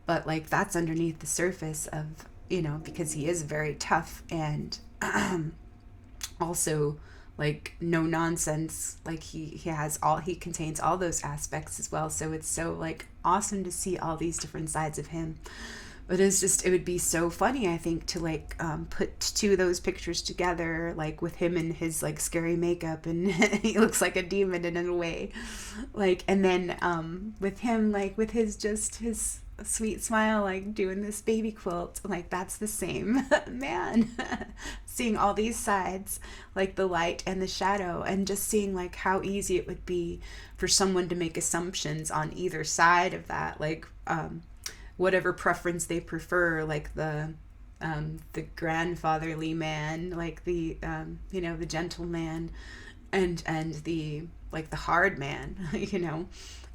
Speaker 1: But that's underneath the surface of, because he is very tough and also no nonsense. He contains all those aspects as well. So it's so awesome to see all these different sides of him. But it would be so funny, I think, to put two of those pictures together, with him in his scary makeup, and he looks like a demon in a way, and then with him with his sweet smile, doing this baby quilt, that's the same man. Seeing all these sides, the light and the shadow, and just seeing how easy it would be for someone to make assumptions on either side of that, whatever preference they prefer, the grandfatherly man, the gentle man, and the the hard man,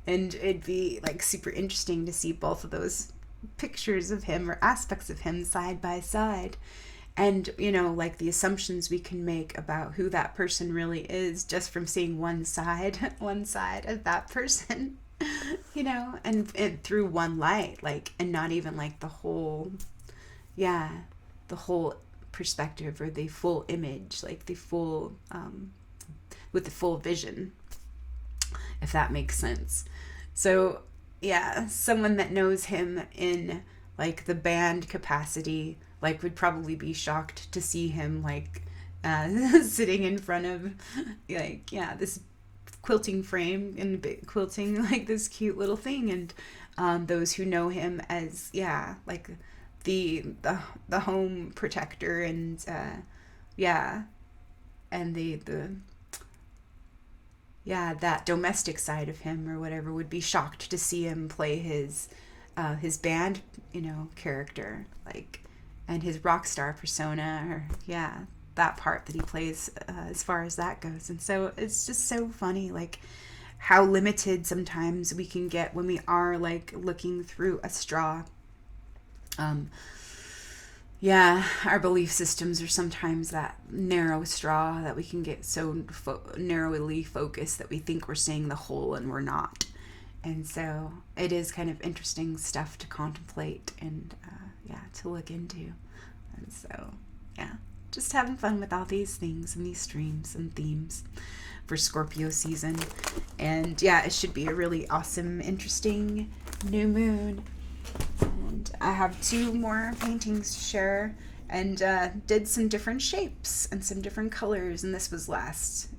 Speaker 1: And it'd be super interesting to see both of those pictures of him or aspects of him side by side. And, the assumptions we can make about who that person really is just from seeing one side of that person, and through one light, and not even the whole perspective or the full image, the full, with the full vision, if that makes sense. So someone that knows him in the band capacity would probably be shocked to see him sitting in front of this quilting frame and quilting this cute little thing. And those who know him as the home protector and and that domestic side of him or whatever would be shocked to see him play his band, character, like, and his rock star persona, or that part that he plays, as far as that goes. And so it's just so funny, like, how limited sometimes we can get when we are, like, looking through a straw. Our belief systems are sometimes that narrow straw that we can get so narrowly focused that we think we're seeing the whole and we're not. And so it is kind of interesting stuff to contemplate and, to look into. And so, just having fun with all these things and these streams and themes for Scorpio season. And it should be a really awesome, interesting new moon. And I have 2 more paintings to share, and did some different shapes and some different colors. And this was last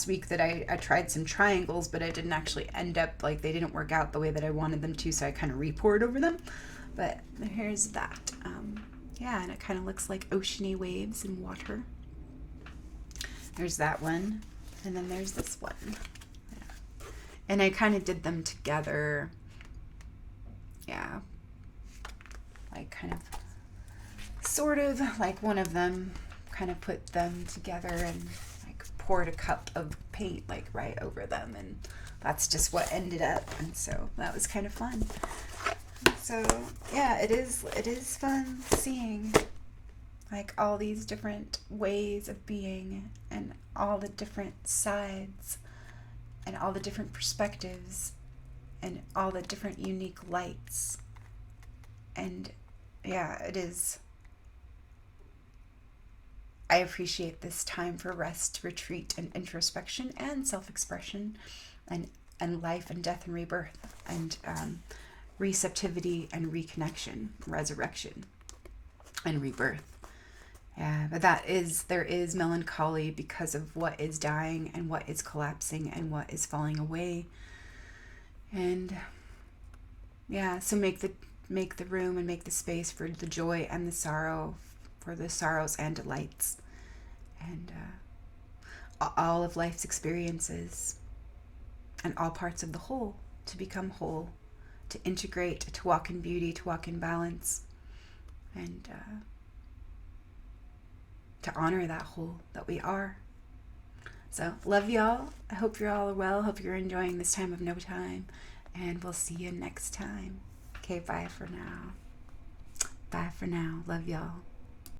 Speaker 1: week that I tried some triangles, but I didn't actually end up, like, they didn't work out the way that I wanted them to, so I kind of re-poured over them. But here's that. And it kind of looks like oceany waves and water. There's that one, and then there's this one. And I kind of did them together. Like, kind of, sort of, like, one of them kind of put them together and, like, poured a cup of paint, like, right over them, and that's just what ended up. And so that was kind of fun. So it is fun seeing, like, all these different ways of being and all the different sides and all the different perspectives and all the different unique lights. And it is. I appreciate this time for rest, retreat, and introspection, and self-expression, and life and death and rebirth, and receptivity and reconnection, resurrection and rebirth. But there is melancholy because of what is dying and what is collapsing and what is falling away. And so make the room and make the space for the joy and the sorrow, for the sorrows and delights, and all of life's experiences, and all parts of the whole to become whole, to integrate, to walk in beauty, to walk in balance, and to honor that whole that we are. So, love y'all. I hope you're all well. Hope you're enjoying this time of no time. And we'll see you next time. Okay, bye for now. Bye for now. Love y'all.